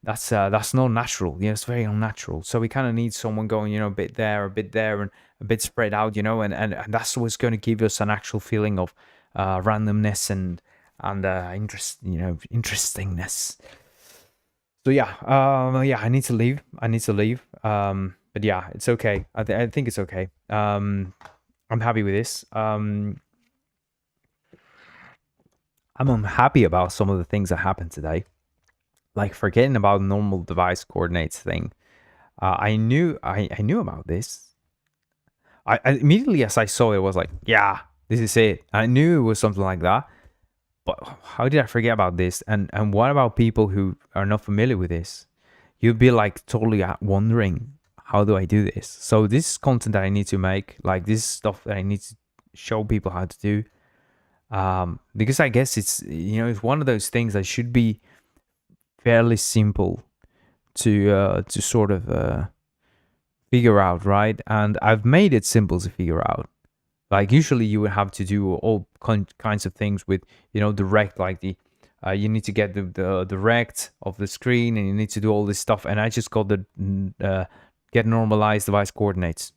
that's not natural. It's very unnatural. So we kind of need someone going, a bit there, and a bit spread out, and that's what's going to give us an actual feeling of randomness and interestingness. So yeah, I need to leave. But yeah, it's okay. I think it's okay. I'm happy with this. I'm unhappy about some of the things that happened today, like forgetting about normal device coordinates thing. I knew about this. I immediately, as I saw it, was like, yeah, this is it. I knew it was something like that. But how did I forget about this? And what about people who are not familiar with this? You'd be like totally wondering, how do I do this? So this is content that I need to make. Like, this is stuff that I need to show people how to do. Because I guess it's one of those things that should be fairly simple to sort of figure out, right? And I've made it simple to figure out. Like, usually you would have to do all kinds of things with, the rect, like you need to get the rect of the screen, and you need to do all this stuff. And I just got the get normalized device coordinates.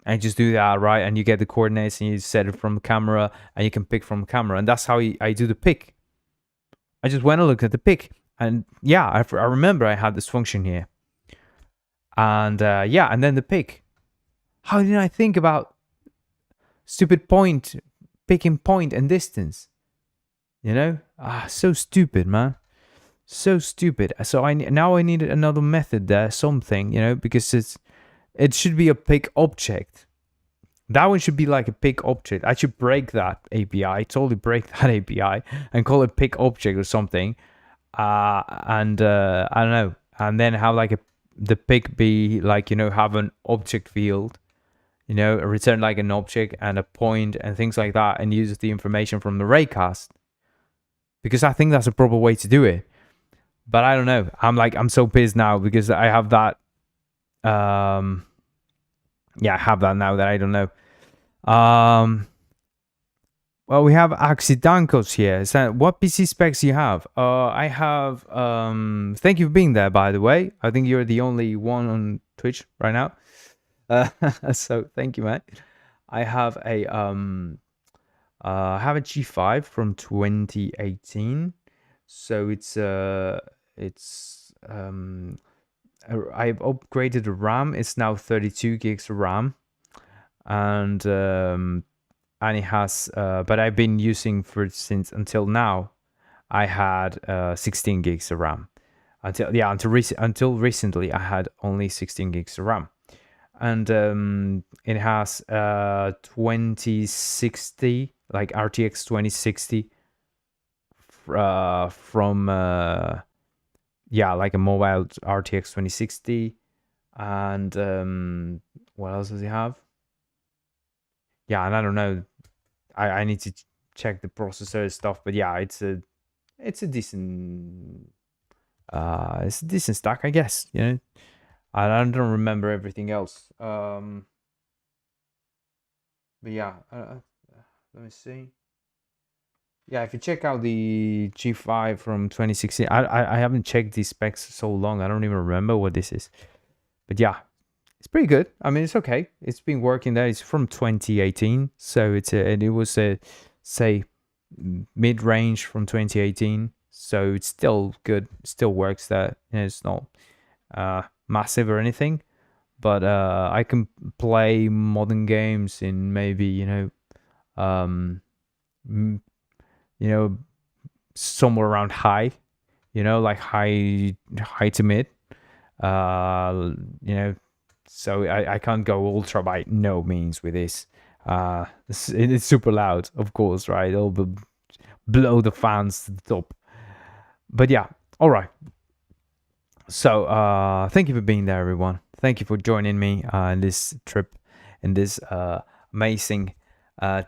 And you just do that, right? And you get the coordinates, and you set it from the camera, and you can pick from the camera. And that's how I do the pick. I just went and looked at the pick. And yeah, I remember I had this function here. And yeah, and then the pick. How did I think about stupid picking point and distance? So stupid, man. So stupid. So I need another method there, something, because it should be a pick object. That one should be like a pick object. I should break that API, totally break that API, and call it pick object or something. And I don't know, and then have like the pick be like, have an object field, return like an object and a point and things like that, and use the information from the raycast, because I think that's a proper way to do it. But I don't know. I'm so pissed now because I have that. Yeah, I have that now that I don't know. Well, we have Accidancos here. So what PC specs do you have? I have. Thank you for being there, by the way. I think you're the only one on Twitch right now. So thank you, mate. I have a G5 from 2018. So I've upgraded the RAM. It's now 32 gigs of RAM, and it has. But I've been using since until now. I had 16 gigs of RAM. Until recently, I had only 16 gigs of RAM, and it has 2060, like RTX 2060 from like a mobile RTX 2060. And what else does it have? Yeah, and I don't know. I need to check the processor stuff, but yeah, it's a decent stack, I guess. You know, I don't remember everything else. But yeah, let me see. Yeah, if you check out the G5 from 2016, I haven't checked these specs so long. I don't even remember what this is. But yeah, it's pretty good. I mean, it's okay. It's been working there. It's from 2018, so it was say mid range from 2018. So it's still good. It still works there. You know, it's not massive or anything, but I can play modern games in maybe somewhere around high, like high to mid. So I can't go ultra by no means with this. It's super loud, of course, right? It'll blow the fans to the top. But yeah, all right. So thank you for being there, everyone. Thank you for joining me in this trip, in this amazing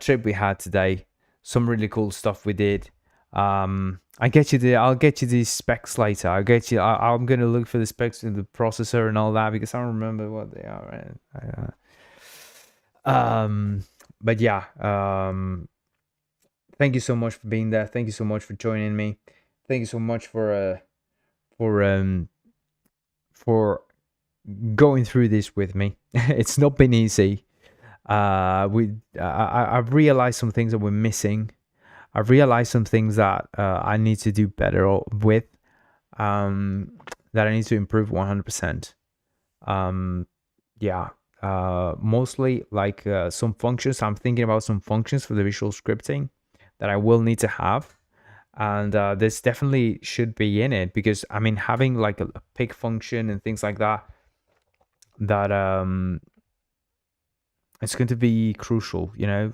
trip we had today. Some really cool stuff we did. I'll get you the specs later. I'm gonna look for the specs in the processor and all that because I don't remember what they are. But yeah, thank you so much for being there. Thank you so much for joining me. Thank you so much for going through this with me. It's not been easy. I've realized some things that we're missing. I've realized some things that I need to do better with, that I need to improve 100%. Mostly like some functions. I'm thinking about some functions for the visual scripting that I will need to have. And this definitely should be in it because, I mean, having like a pick function and things like that, it's going to be crucial, yeah.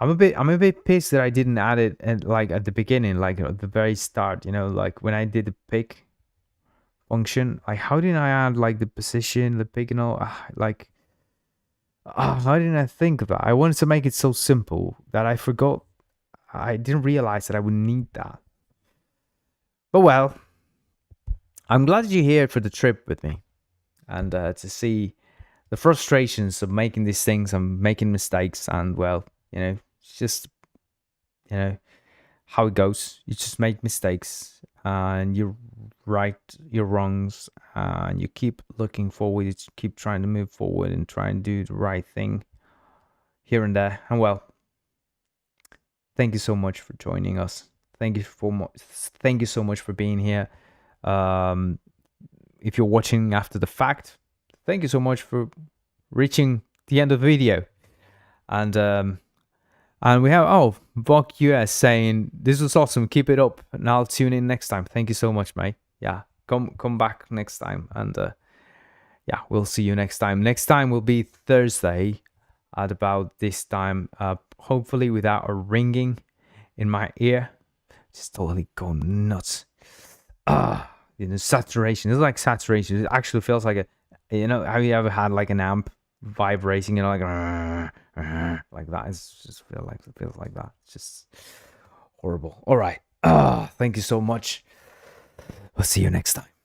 I'm a bit pissed that I didn't add it at the beginning, like at the very start, like when I did the pick function. Like, how didn't I add like the position, the pick and all? How didn't I think of that? I wanted to make it so simple that I forgot. I didn't realize that I would need that. But well, I'm glad that you're here for the trip with me and to see the frustrations of making these things and making mistakes. And well, it's just, how it goes. You just make mistakes and you right your wrongs and you keep looking forward. You keep trying to move forward and try and do the right thing here and there. And well, thank you so much for joining us. Thank you so much for being here. If you're watching after the fact, thank you so much for reaching the end of the video. And we have Vok US saying this was awesome, keep it up, and I'll tune in next time. Thank you so much, mate. Yeah, come back next time, and yeah, we'll see you next time. Next time will be Thursday at about this time, hopefully without a ringing in my ear. Just totally go nuts. Saturation. It's like saturation. It actually feels like have you ever had like an amp vibrating, like that? It feels like that. It's just horrible. All right. Thank you so much. I'll see you next time.